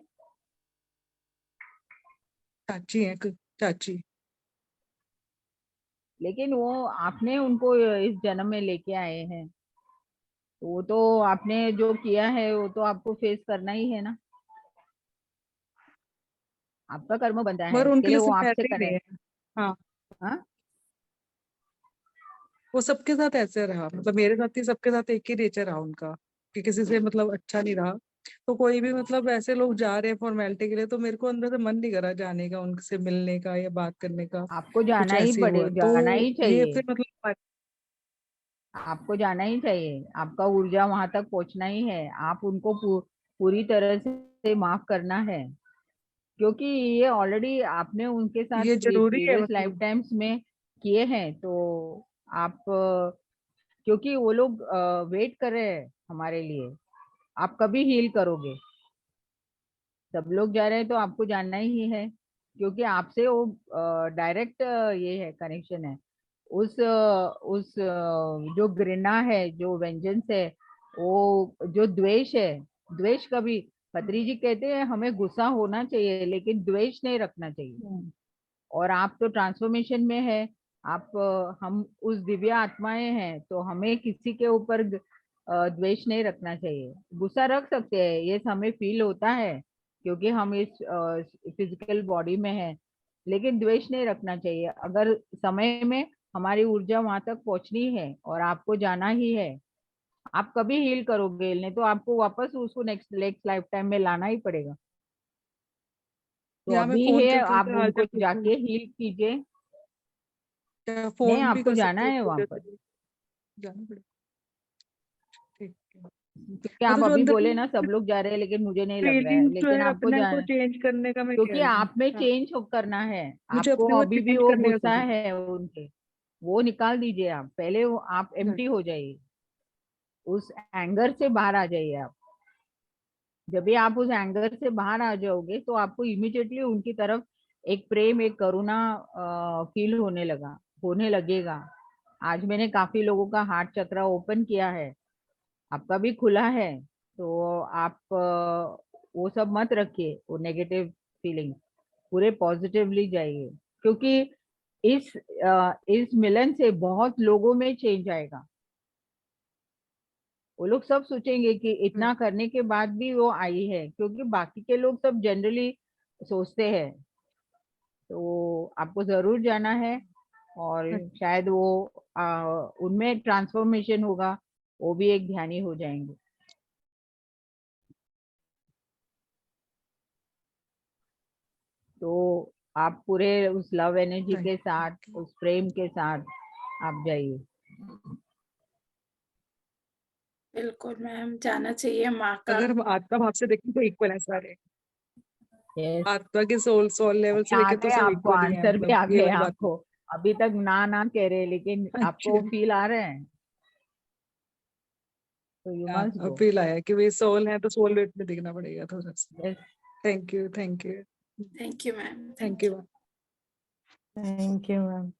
चाची है, चाची। लेकिन वो आपने उनको इस जन्म में लेके आए हैं, तो वो तो आपने जो किया है वो तो आपको फेस करना ही है ना, आपका कर्म बंधा है, मगर इसके उनके लिए लिए वो आपसे सिंपैथी नहीं कनेक्ट। है। हाँ, हाँ, वो सबके साथ ऐसे रहा, मतलब मेरे साथ ही सबके साथ एक ही नेचर रहा उनका, कि किसी से मतलब अच्छा नहीं रहा। तो कोई भी मतलब ऐसे लोग जा रहे हैं फॉर्मेलिटी के लिए, तो मेरे को अंदर से मन नहीं करा जाने का, उनसे मिलने का या बात करने का। आपको कुछ जाना ही ऐसे हुआ जाना ही तो ये चाहिए, फिर मतलब आपको जाना ही चाहिए, आपका ऊर्जा वहां तक पहुंचना ही है, आप उनको पूरी तरह से माफ करना है, क्योंकि ये ऑलरेडी आपने उनके साथ ये जरूरी है प्रीवियस लाइफ मतलब। टाइम्स में किए हैं, तो आप क्योंकि वो लोग वेट कर रहे हैं हमारे लिए, आप कभी हील करोगे? सब लोग जा रहे हैं तो आपको जानना ही है, क्योंकि आपसे वो डायरेक्ट ये है, कनेक्शन है। जो घृणा है, जो वेंजेंस है, वो जो द्वेष है, द्वेष कभी, पत्री जी कहते हैं हमें गुस्सा होना चाहिए लेकिन द्वेष नहीं रखना चाहिए। और आप तो ट्रांसफॉर्मेशन में है, आप हम उस दिव्य आत्माएं हैं, तो हमें किसी के ऊपर द्वेष नहीं रखना चाहिए। गुस्सा रख सकते हैं, ये हमें फील होता है क्योंकि हम इस फिजिकल बॉडी में है, लेकिन द्वेष नहीं रखना चाहिए। अगर समय में हमारी ऊर्जा वहां तक पहुंचनी है और आपको जाना ही है, आप कभी हील करोगे, नहीं तो आपको वापस उसको नेक्स्ट लाइफ टाइम में लाना ही पड़ेगा। तो या मैं अभी फोन है, करके आप उनका हाल उनको चाल पूछूं, जाके हील कीजिए। या नहीं, फोन भी आपको कर जाना सकती हूँ है थोड़ी वहां देर पर, के लिए? जाना पड़ेगा, ठीक है। क्योंकि आप मतलब जो अभी अंदर बोले ना सब लोग जा रहे हैं लेकिन मुझे नहीं लग रहा है, फीलिंग जो लेकिन है आपको अपने को जाना, चेंज करने का, मैं कह क्योंकि रही हूँ। आप में हाँ, चेंज करना है। मुझे आपको अपने को अभी भी चेंज वो करने का गुस्सा सोच है उनके, वो निकाल दीजिए आप पहले, वो आप रही एम्प्टी हो जाइए, उस एंगर से बाहर आ जाइए आप। जब भी आप उस एंगर से बाहर आ जाओगे तो आपको इमिडिएटली उनकी तरफ एक प्रेम, एक करुणा फील होने लगेगा। आज मैंने काफी लोगों का हार्ट चक्र ओपन किया है, आपका भी खुला है, तो आप वो सब मत रखिए, वो नेगेटिव फीलिंग, पूरे पॉजिटिवली जाइए, क्योंकि इस मिलन से बहुत लोगों में चेंज आएगा। वो लोग सब सोचेंगे कि इतना करने के बाद भी वो आई है, क्योंकि बाकी के लोग सब जनरली सोचते हैं। तो आपको जरूर जाना है, और शायद वो उनमें ट्रांसफॉर्मेशन होगा, वो भी एक ध्यानी हो जाएंगे। तो आप पूरे उस लव एनर्जी के साथ, उस प्रेम के साथ आप जाइए। बिल्कुल मैम, जाना चाहिए माँ का। अगर हम आत्मा भाव से देखें तो इक्वल है सारे, यस, आत्मा के सोल लेवल से देखें तो आते हैं, सब आपको इक्वल ही है, आंसर भी मतलब आ ये गए वाली बात नहीं। आपको, अभी तक ना ना कह रहे लेकिन आपको अच्छा, फील आ रहे हैं, तो यू मस्ट अब गो। फील आया कि वे सोल है, तो सोल वेट में देखना पड़ेगा थोड़ा सा। Yes, thank you, thank you, thank you ma'am, thank thank you. You. Thank you ma'am.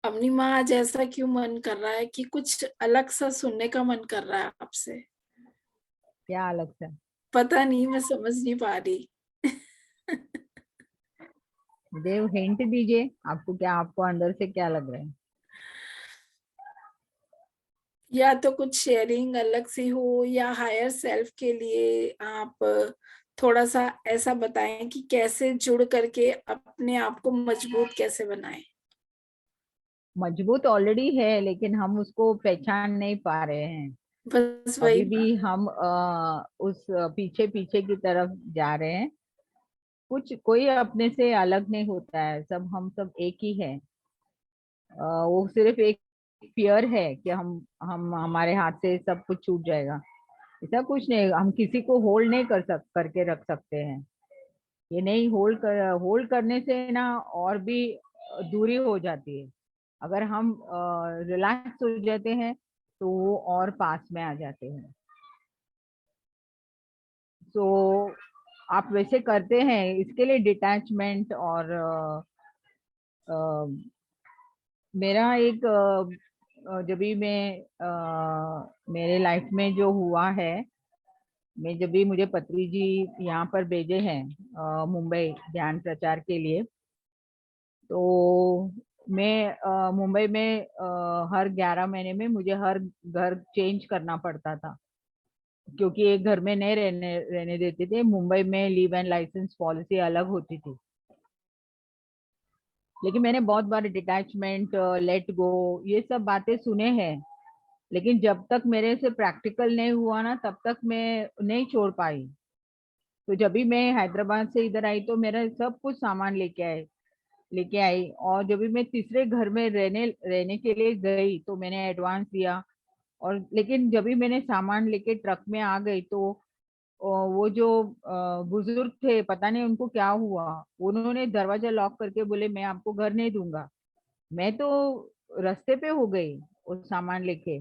अपनी माँ, आज ऐसा क्यों मन कर रहा है कि कुछ अलग सा सुनने का मन कर रहा है आपसे? क्या अलग सा? पता नहीं, मैं समझ नहीं पा रही। देव हिंट दीजिए, आपको क्या, आपको अंदर से क्या लग रहा है? या तो कुछ शेयरिंग अलग से हो, या हायर सेल्फ के लिए आप थोड़ा सा ऐसा बताएं कि कैसे जुड़ करके अपने आप को मजबूत कैसे बनाएं। मजबूत ऑलरेडी है, लेकिन हम उसको पहचान नहीं पा रहे हैं। बस अभी वही भी हम उस पीछे पीछे की तरफ जा रहे हैं। कुछ कोई अपने से अलग नहीं होता है, सब हम सब एक ही है। वो सिर्फ एक फियर है कि हम हमारे हाथ से सब कुछ छूट जाएगा। ऐसा कुछ नहीं, हम किसी को होल्ड नहीं करके रख सकते हैं। ये नहीं, होल्ड करने से ना और भी दूरी हो जाती है। अगर हम रिलैक्स हो जाते हैं तो वो और पास में आ जाते हैं। तो आप वैसे करते हैं, इसके लिए डिटैचमेंट और मेरा एक जब भी मैं मेरे लाइफ में जो हुआ है, मैं जब भी, मुझे पत्री जी यहाँ पर भेजे हैं मुंबई ध्यान प्रचार के लिए, तो मैं मुंबई में हर 11 महीने में मुझे हर घर चेंज करना पड़ता था, क्योंकि एक घर में नहीं रहने रहने देते थे। मुंबई में लीव एंड लाइसेंस पॉलिसी अलग होती थी। लेकिन मैंने बहुत बार डिटैचमेंट, लेट गो, ये सब बातें सुने हैं, लेकिन जब तक मेरे से प्रैक्टिकल नहीं हुआ ना, तब तक मैं नहीं छोड़ पाई। तो जब भी मैं हैदराबाद से इधर आई तो मेरा सब कुछ सामान लेके आई, और जब भी मैं तीसरे घर में रहने रहने के लिए गई तो मैंने एडवांस दिया। और लेकिन जब भी मैंने सामान लेके ट्रक में आ गई तो वो जो बुजुर्ग थे, पता नहीं उनको क्या हुआ, उन्होंने दरवाजा लॉक करके बोले मैं आपको घर नहीं दूंगा। मैं तो रास्ते पे हो गई वो सामान लेके,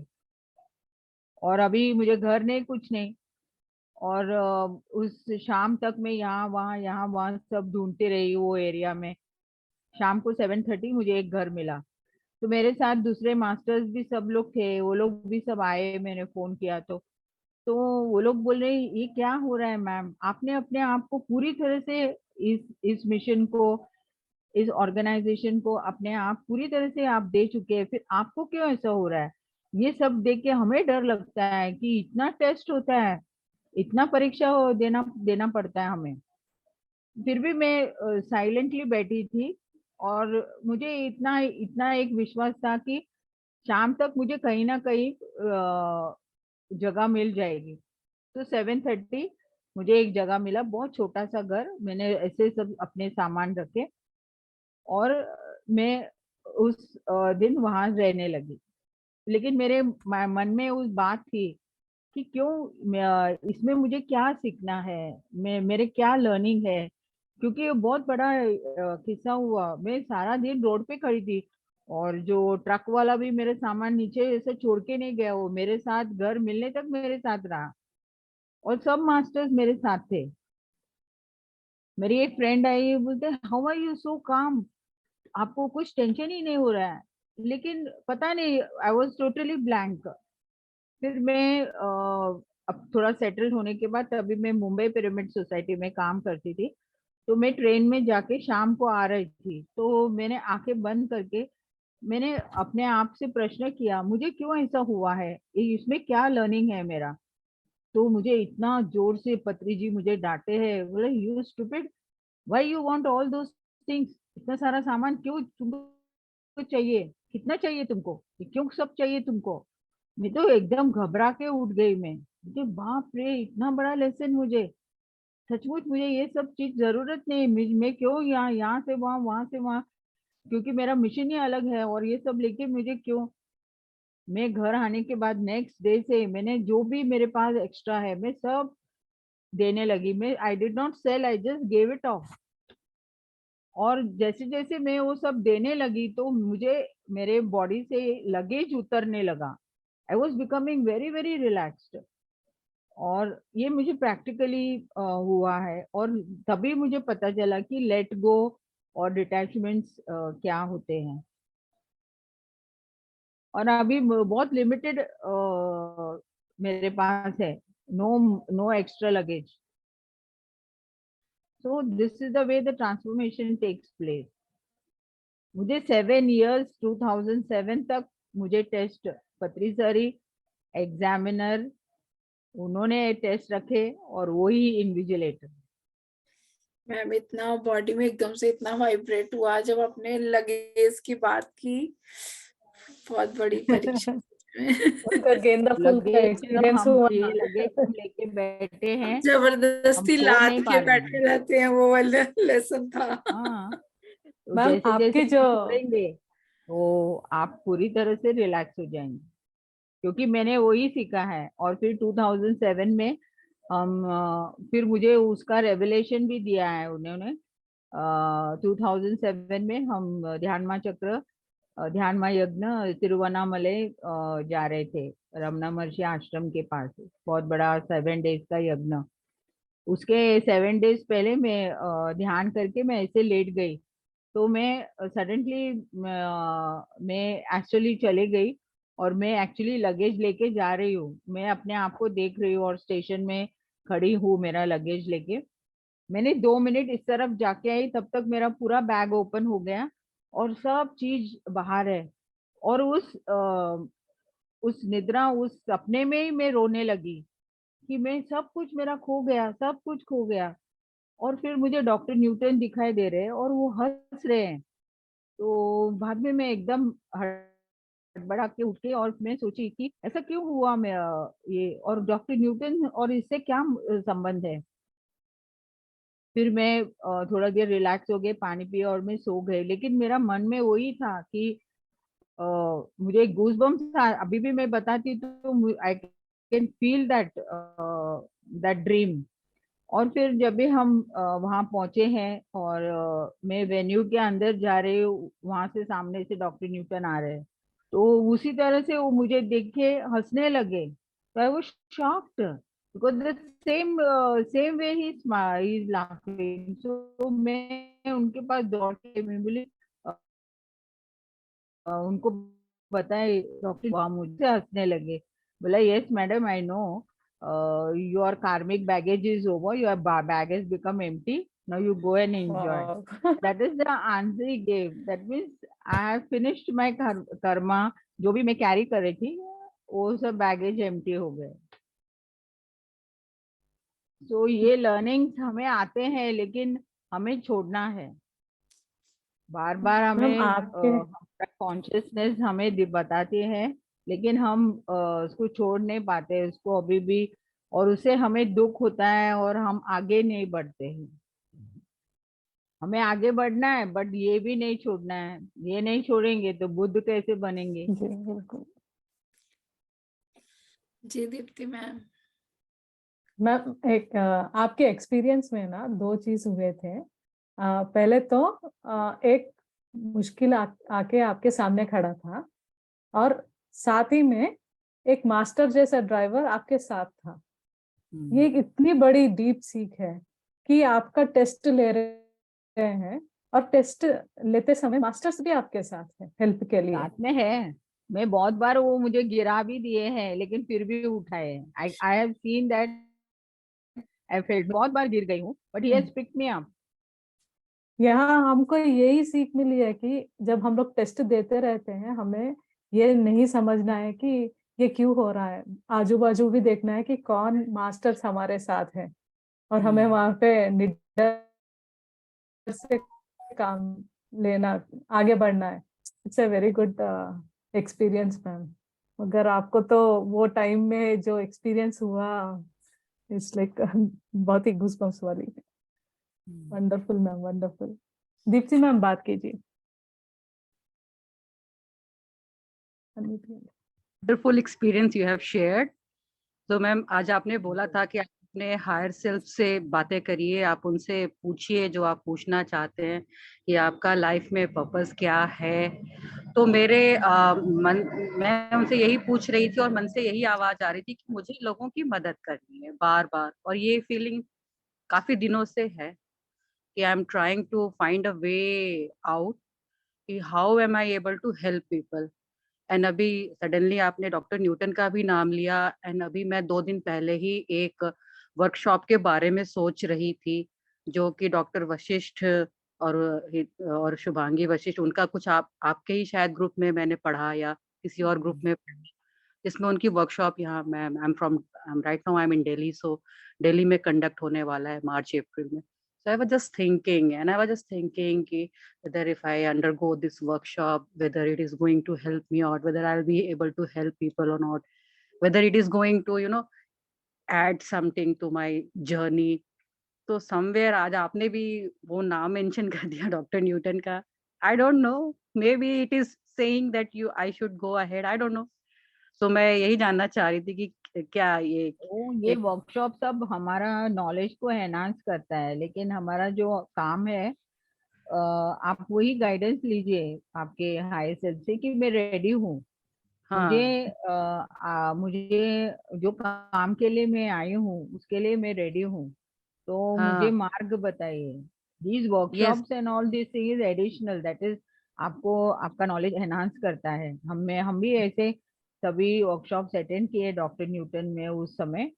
और अभी मुझे घर नहीं, कुछ नहीं। और उस शाम तक मैं यहाँ वहाँ सब ढूंढती रही वो एरिया में। शाम को 7:30 मुझे एक घर मिला। तो मेरे साथ दूसरे मास्टर्स भी सब लोग थे, वो लोग भी सब आए, मैंने फोन किया तो वो लोग बोल रहे ये क्या हो रहा है मैम, आपने अपने आप को पूरी तरह से इस मिशन को, इस ऑर्गेनाइजेशन को अपने आप पूरी तरह से आप दे चुके हैं, फिर आपको क्यों ऐसा हो रहा है? ये सब देख के हमें डर लगता है कि इतना टेस्ट होता है, इतना परीक्षा देना देना पड़ता है हमें। फिर भी मैं साइलेंटली बैठी थी, और मुझे इतना इतना एक विश्वास था कि शाम तक मुझे कहीं ना कहीं जगह मिल जाएगी। तो 7:30 मुझे एक जगह मिला, बहुत छोटा सा घर, मैंने ऐसे सब अपने सामान रखे, और मैं उस दिन वहां रहने लगी। लेकिन मेरे मन में उस बात थी कि क्यों इसमें मुझे क्या सीखना है, मेरे क्या लर्निंग है। क्योंकि ये बहुत बड़ा किस्सा हुआ, मैं सारा दिन रोड पे खड़ी थी, और जो ट्रक वाला भी मेरे सामान नीचे ऐसे छोड़ के नहीं गया, वो मेरे साथ घर मिलने तक मेरे साथ रहा, और सब मास्टर्स मेरे साथ थे। मेरी एक फ्रेंड आई, बोलते हाउ आर यू सो काम, आपको कुछ टेंशन ही नहीं हो रहा है। लेकिन पता नहीं, आई वॉज टोटली ब्लैंक। फिर मैं अब थोड़ा सेटल होने के बाद, तभी मैं मुंबई पिरामिड सोसाइटी में काम करती थी, तो मैं ट्रेन में जाके शाम को आ रही थी, तो मैंने आंखें बंद करके मैंने अपने आप से प्रश्न किया, मुझे क्यों ऐसा हुआ है, इसमें क्या लर्निंग है मेरा। तो मुझे इतना जोर से पत्री जी मुझे डांटे हैं, बोले you stupid, why you want all those things, इतना सारा सामान क्यों तुमको चाहिए, कितना चाहिए तुमको, ये क्यों सब चाहिए तुमको। मैं तो एकदम घबरा के उठ गई। मुझे बाप रे, इतना बड़ा लेसन मुझे, सचमुच मुझे ये सब चीज जरूरत नहीं, मैं क्यों यहाँ से वहां, वहां से वहां, क्योंकि मेरा मिशन ही अलग है, और ये सब लेके मुझे क्यों। मैं घर आने के बाद नेक्स्ट डे से मैंने जो भी मेरे पास एक्स्ट्रा है मैं सब देने लगी। मैं I did not sell, I just gave it off. और जैसे जैसे मैं वो सब देने लगी तो मुझे मेरे बॉडी से लगेज उतरने लगा। I was becoming very very relaxed, और ये मुझे प्रैक्टिकली हुआ है। और तभी मुझे पता चला कि लेट गो और डिटैचमेंट्स क्या होते हैं। और अभी बहुत लिमिटेड मेरे पास है no extra luggage. So this is the way the transformation takes place. मुझे 7 years 2007 तक मुझे टेस्ट पत्री सरी एग्जामिनर उन्होंने टेस्ट रखे और वही इन्विजिलेटर। मैम इतना बॉडी में एकदम से इतना वाइब्रेट हुआ जब आपने लगेज की बात की, बहुत बड़ी परीक्षा। उनका गेंदा फूल का एक्सपीरियंस हुआ। ये लगेज हम लेके बैठे हैं, जबरदस्ती हम लाद नहीं के पा रहे हैं। बैठे रहते हैं, वो वाला लेसन था। हाँ, तो मैम जैसे आपके जैसे जो छोड़ेंगे तो आप पूरी तरह से रिलैक्स हो जाएंगे, क्योंकि मैंने वही सीखा है। और फिर 2007 में हम फिर मुझे उसका रेवलेशन भी दिया है उन्होंने। 2007 में हम ध्यानमा चक्र ध्यानमा यज्ञ तिरुवन्नामलई जा रहे थे, रमना महर्षि आश्रम के पास। बहुत बड़ा 7 days का यज्ञ। उसके 7 days पहले मैं ध्यान करके मैं ऐसे लेट गई, तो मैं सडनली मैं एक्चुअली चले गई और मैं एक्चुअली लगेज लेके जा रही हूँ। मैं अपने आप को देख रही हूँ और स्टेशन में खड़ी हूँ मेरा लगेज लेके। मैंने 2 मिनट इस तरफ जाके आई, तब तक मेरा पूरा बैग ओपन हो गया और सब चीज बाहर है। और उस निद्रा, उस सपने में ही मैं रोने लगी कि मैं सब कुछ मेरा खो गया, सब कुछ खो गया। और फिर मुझे डॉक्टर न्यूटन दिखाई दे रहे हैं और वो हंस रहे हैं। तो बाद में मैं एकदम हड़बड़ा के उठ के और मैं सोची कि ऐसा क्यों हुआ, मैं ये और डॉक्टर न्यूटन और इससे क्या संबंध है। फिर मैं थोड़ा देर रिलैक्स हो गए, पानी पिया और मैं सो गई। लेकिन मेरा मन में वही था कि मुझे गूज बम्स था। अभी भी मैं बताती तो I can feel that dream. और फिर जब भी हम वहां पहुंचे हैं और मैं वेन्यू के अंदर जा रही हूँ, वहां से सामने से डॉक्टर न्यूटन आ रहे हैं, तो उसी तरह से वो मुझे देख के हंसने लगे। तो I was shocked because the same way he is laughing. So मैं उनके पास दौड़ के मैं बोली उनको बताए डॉक्टर, वहाँ मुझसे हंसने लगे। बोला yes madam, I know your karmic baggage is over, your baggage become empty, now you go and enjoy. That is the answer he gave. That means I have finished my karma. जो भी मैं कैरी कर रही थी वो सब बैगेज एम्प्टी हो गए। तो ये लर्निंग्स हमें आते हैं, लेकिन हमें छोड़ना है। बार बार मैम हमें आपके कॉन्शियसनेस हमें बताती है, लेकिन हम उसको छोड़ नहीं पाते उसको अभी भी, और उससे हमें दुख होता है और हम आगे नहीं बढ़ते हैं। हमें आगे बढ़ना है, बट ये भी नहीं छोड़ना है। ये नहीं छोड़ेंगे तो बुद्ध कैसे बनेंगे। जी बिल्कुल। जी दीप्ति मैम। मैम एक आपके एक्सपीरियंस में ना 2 चीज हुए थे। पहले तो एक मुश्किल आके आपके सामने खड़ा था, और साथ ही में एक मास्टर जैसा ड्राइवर आपके साथ था। ये एक इतनी बड़ी डीप सीख है कि आपका टेस्ट ले रहे हैं और टेस्ट लेते समय मास्टर्स भी आपके साथ है हेल्प के लिए। साथ में है। मैं बहुत बार वो मुझे गिरा भी दिए हैं, लेकिन फिर भी उठाए। I have seen that. I felt, बहुत बार गिर गई हूँ, but he has picked me up. यहाँ हमको यही सीख मिली है कि जब हम लोग टेस्ट देते रहते हैं, हमें ये नहीं समझना है कि ये क्यों हो रहा है। आजू बाजू भी देखना है कि कौन मास्टर्स हमारे साथ है, और हमें वहां पे निडर से काम लेना, आगे बढ़ना है। It's a very good experience ma'am. अगर आपको तो वो टाइम में जो एक्सपीरियंस हुआ, इट्स लाइक बहुत ही गूज़बम्प्स वाली। Wonderful ma'am, wonderful. Deepti ma'am बात कीजिए। Wonderful experience you have shared. तो मैम आज आपने बोला था कि आप अपने हायर सेल्फ से बातें करिए, आप उनसे पूछिए जो आप पूछना चाहते हैं कि आपका लाइफ में पर्पस क्या है। तो मैं उनसे यही पूछ रही थी और मन से यही आवाज आ रही थी कि मुझे लोगों की मदद करनी है बार बार, और ये फीलिंग काफी दिनों से है कि I am trying to find a way out कि how am I able to help people. And अभी सडनली आपने डॉक्टर न्यूटन का भी नाम लिया, एंड अभी मैं 2 दिन पहले ही एक वर्कशॉप के बारे में सोच रही थी, जो कि डॉक्टर वशिष्ठ और शुभांगी वशिष्ठ, उनका कुछ आपके ही शायद ग्रुप में मैंने पढ़ा या किसी और ग्रुप में पढ़ा, जिसमें उनकी वर्कशॉप यहाँ मैं राइट नाउ आई एम इन दिल्ली, सो दिल्ली में कंडक्ट होने वाला है मार्च अप्रैल में. So I was just thinking कि whether if I undergo this workshop, whether it is going to help me out, whether I'll be able to help people or not, whether it is going to, add something to my journey. तो समवेयर आज आपने भी वो नाम मेंशन कर दिया डॉक्टर न्यूटन का. I don't know, may be it is saying that I should go ahead, I don't know. तो मैं यही जानना चाह रही थी कि क्या ये वर्कशॉप सब हमारा नॉलेज को एनहांस करता है, लेकिन हमारा जो काम है आप वही गाइडेंस लीजिए आपके हायर सेल्फ से कि मैं रेडी हूँ. मुझे जो काम के लिए मैं आई हूँ उसके लिए मैं रेडी हूँ, तो मुझे मार्ग बताइए. These workshops and all this is additional, that is आपको आपका नॉलेज एनहांस करता है. हम भी ऐसे सभी वर्कशॉप्स अटेंड किए डॉक्टर न्यूटन में उस समय,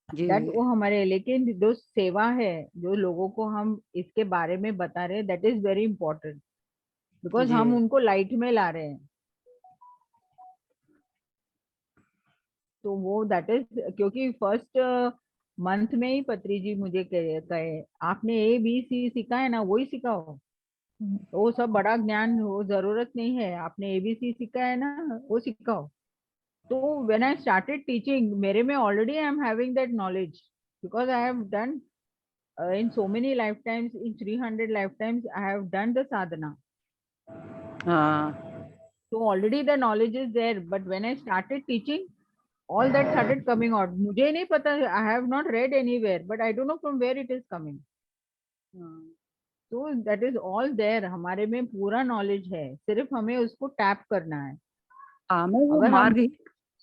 दैट वो हमारे, लेकिन जो सेवा है, जो लोगों को हम इसके बारे में बता रहे हैं, that is very important, because हम उनको लाइट में ला रहे हैं. तो वो दैट इज, क्योंकि फर्स्ट मंथ में ही पत्री जी मुझे कहे आपने ABC सीखा है ना, वही सिखाओ. वो सब बड़ा ज्ञान वो जरूरत नहीं है, आपने ABC सीखा है ना, वो सिखाओ. तो when I started teaching, मेरे में already I am having that knowledge because I have done in so many lifetimes, in 300 lifetimes I have done the sadhana. So already the knowledge is there, but when I started teaching, all that started coming out. मुझे नहीं पता, I have not read anywhere, but I don't know from where it is coming. So that is all there. हमारे में पूरा knowledge है, सिर्फ हमें उसको टैप करना है. अगर हम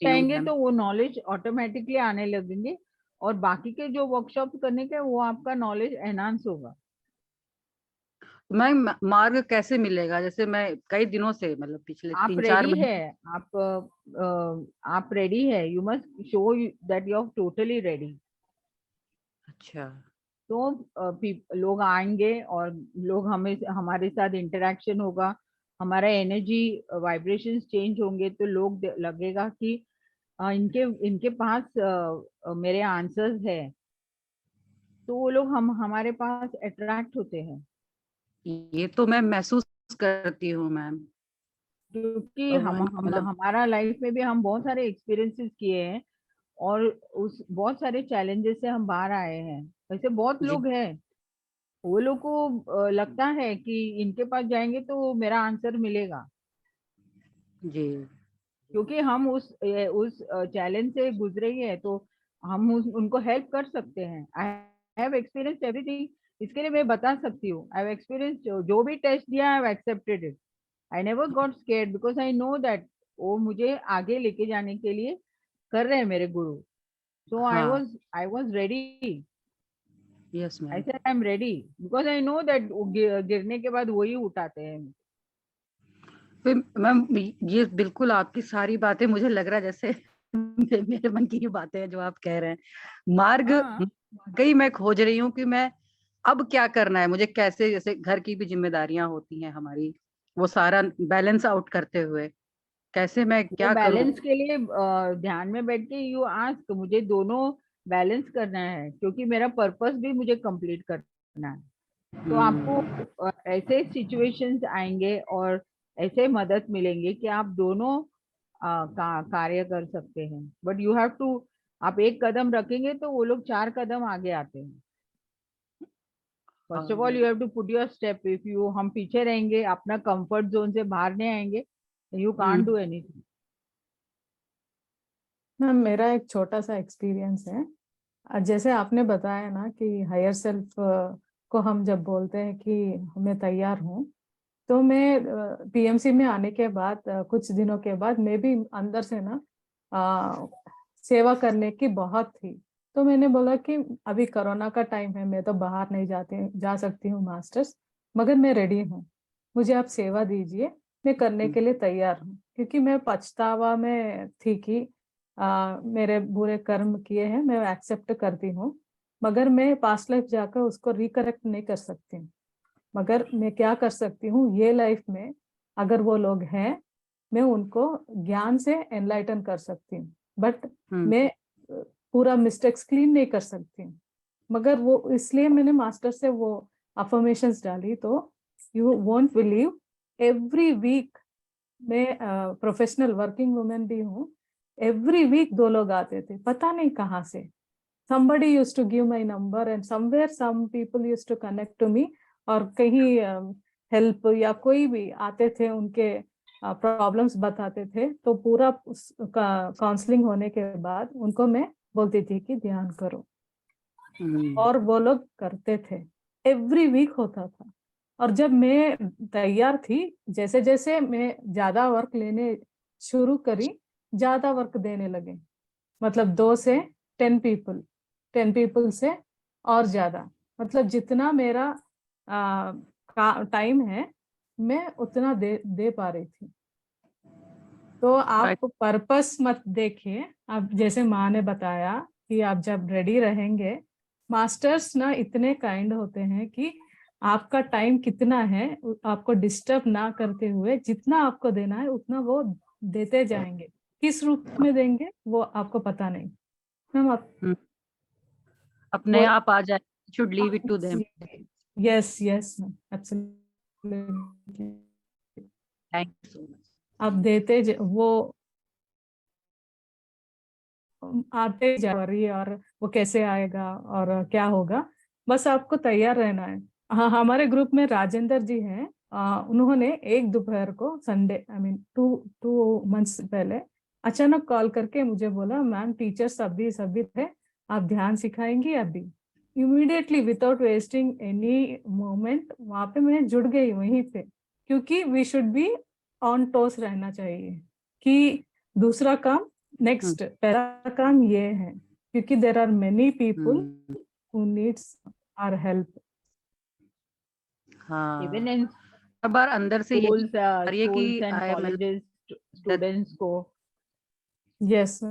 चाहेंगे तो वो नॉलेज ऑटोमेटिकली आने लगेंगे, और बाकी के जो वर्कशॉप करने के वो आपका नॉलेज एनहांस होगा. मैम मार्ग कैसे मिलेगा? जैसे मैं कई दिनों से, मतलब पिछले 3-4 महीने है, आप रेडी है, you must show that you are totally ready. अच्छा. तो लोग आएंगे और लोग हमारे साथ इंटरेक्शन होगा, हमारा एनर्जी वाइब्रेशंस चेंज होंगे, तो लोग लगेगा कि इनके पास मेरे आंसर्स है, तो वो लोग हमारे पास अट्रैक्ट होते हैं. ये तो मैं महसूस करती हूँ मैम, क्योंकि हमारा लाइफ में भी हम बहुत सारे एक्सपीरियंसेस किए हैं, और उस बहुत सारे चैलेंजेस से हम बाहर आए हैं. वैसे बहुत लोग हैं, वो लोग को लगता है कि इनके पास जाएंगे तो मेरा आंसर मिलेगा जी, क्योंकि हम उस चैलेंज से गुजरे ही है, तो हम उनको हेल्प कर सकते हैं. आई हैव एक्सपीरियंस्ड एवरीथिंग, इसके लिए मैं बता सकती हूँ. आई हैव एक्सपीरियंस्ड, जो भी टेस्ट दिया I have accepted it. I never got scared because I know that वो मुझे आगे लेके जाने के लिए कर रहे हैं मेरे गुरु. So I was ready. Yes ma'am. I said I am ready because I know that गिरने के बाद वही उठाते हैं. मैम ये बिल्कुल आपकी सारी बातें, मुझे लग रहा है जैसे मेरे मन की ही बातें हैं जो आप कह रहे हैं. मार्ग कहीं मैं खोज रही हूँ कि मैं अब क्या करना है मुझे, कैसे, जैसे घर की भी जिम्मेदारियां होती हैं हमारी, वो सारा बैलेंस आउट करते हुए कैसे मैं क्या करूं. बैलेंस के लिए ध्यान में बैठ के यू आस्क, मुझे दोनों बैलेंस करना है, क्योंकि मेरा पर्पस भी मुझे कंप्लीट करना है. तो आपको ऐसे सिचुएशंस आएंगे और ऐसे मदद मिलेंगे कि आप दोनों कार्य कर सकते हैं. बट यू हैव टू, आप एक कदम रखेंगे तो वो लोग 4 कदम आगे आते हैं. First of all you have to put your step. If you हम पीछे रहेंगे, अपना कंफर्ट जोन से बाहर नहीं आएंगे, you can't do anything. Ma'am मेरा एक छोटा सा एक्सपीरियंस है. जैसे आपने बताया ना कि हायर सेल्फ को हम जब बोलते हैं कि मैं तैयार हूँ, तो मैं PMC में आने के बाद कुछ दिनों के बाद मैं भी अंदर से ना सेवा करने की बहुत थी. तो मैंने बोला कि अभी कोरोना का टाइम है, मैं तो बाहर नहीं जा सकती हूँ मास्टर्स, मगर मैं रेडी हूँ, मुझे आप सेवा दीजिए मैं करने के लिए तैयार हूँ, क्योंकि मैं पछतावा में थी कि मेरे बुरे कर्म किए हैं, मैं एक्सेप्ट करती हूँ, मगर मैं पास्ट लाइफ जाकर उसको रिकरेक्ट नहीं कर सकती हूँ। मगर मैं क्या कर सकती हूँ, ये लाइफ में अगर वो लोग हैं, मैं उनको ज्ञान से एनलाइटन कर सकती हूँ, बट मैं पूरा मिस्टेक्स क्लीन नहीं कर सकती हूँ। मगर वो इसलिए मैंने मास्टर से वो अफर्मेशंस डाली, तो you won't believe, every week, मैं प्रोफेशनल वर्किंग वुमेन भी हूँ, एवरी वीक 2 लोग आते थे, पता नहीं कहाँ से। somebody used to give my number and somewhere some people used to connect to me, और कहीं हेल्प या कोई भी आते थे, उनके प्रॉब्लम्स बताते थे, तो पूरा काउंसलिंग होने के बाद उनको मैं बोलती थी कि ध्यान करो, और वो लोग करते थे, एवरी वीक होता था। और जब मैं तैयार थी, जैसे जैसे मैं ज्यादा वर्क लेने शुरू करी, ज्यादा वर्क देने लगे, मतलब 2 से 10 पीपल से और ज्यादा, मतलब जितना मेरा टाइम है मैं उतना दे पा रही थी। तो आप पर्पस मत देखिए, आप जैसे माँ ने बताया कि आप जब रेडी रहेंगे, मास्टर्स ना इतने काइंड होते हैं कि आपका टाइम कितना है, आपको डिस्टर्ब ना करते हुए जितना आपको देना है उतना वो देते जाएंगे। किस रूप में देंगे वो आपको पता नहीं। मैम आप अपने आप आ जाए, should leave it to them. Yes, absolutely. Thank you so much. आप देते वो आते जा रही है, और वो कैसे आएगा और क्या होगा, बस आपको तैयार रहना है। हाँ, हमारे ग्रुप में राजेंद्र जी हैं, उन्होंने एक दोपहर को संडे, आई मीन 2 मंथ्स पहले अचानक कॉल करके मुझे बोला, मैम टीचर्स सभी थे, आप ध्यान सिखाएंगी अभी? Immediately without wasting any moment वहां पे मैं जुड़ गई वहीं पे, क्योंकि we should be on toes रहना चाहिए कि दूसरा काम नेक्स्ट, पहला काम ये है, क्योंकि there are many people who needs our help. हाँ, इवन इन हर बार अंदर से यही कि schools and colleges, students को, yes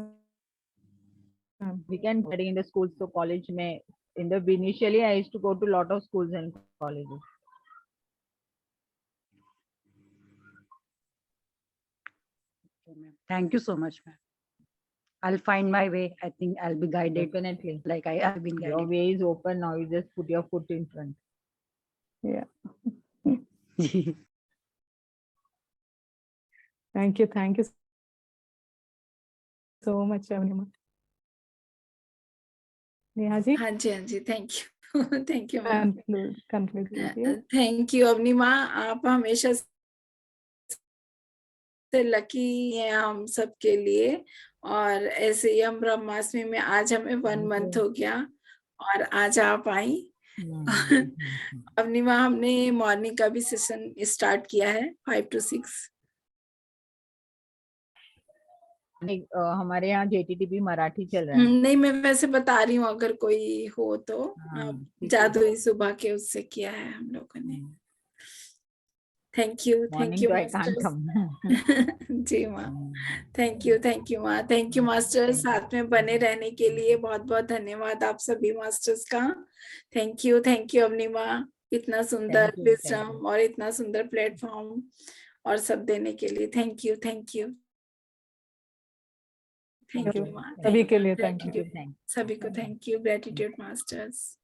we can study in the schools, so college में initially I used to go to lot of schools and colleges. Thank you so much, ma'am. I'll find my way. I think I'll be guided. Definitely. Like I've been guided. Your way is open now. You just put your foot in front. Yeah. Thank you so much, Avnima. Neha ji? हाँ जी, थैंक यू मैम। Conclude कीजिए। थैंक यू अवनिमा, आप हमेशा से लकी हैं हम सबके लिए, और ऐसे ही हम ब्रह्माष्टमी में आज हमें 1 मंथ हो गया और आज आप आई। अवनिमा, हमने मॉर्निंग का भी सेशन स्टार्ट किया है 5 to 6। हमारे यहाँ JTTP मराठी चल रहा है। नहीं, मैं वैसे बता रही हूँ, अगर कोई हो तो। जादुई सुबह के उससे किया है हम लोगों ने। थैंक यू जी माँ, थैंक यू माँ, थैंक यू मास्टर, साथ में बने रहने के लिए बहुत बहुत धन्यवाद आप सभी मास्टर्स का। थैंक यू अवनिमा, इतना सुंदर विजडम और इतना सुंदर प्लेटफॉर्म और सब देने के लिए। थैंक यू माँ, सभी के लिए थैंक यू, सभी को थैंक यू, ग्रेटिट्यूड मास्टर्स।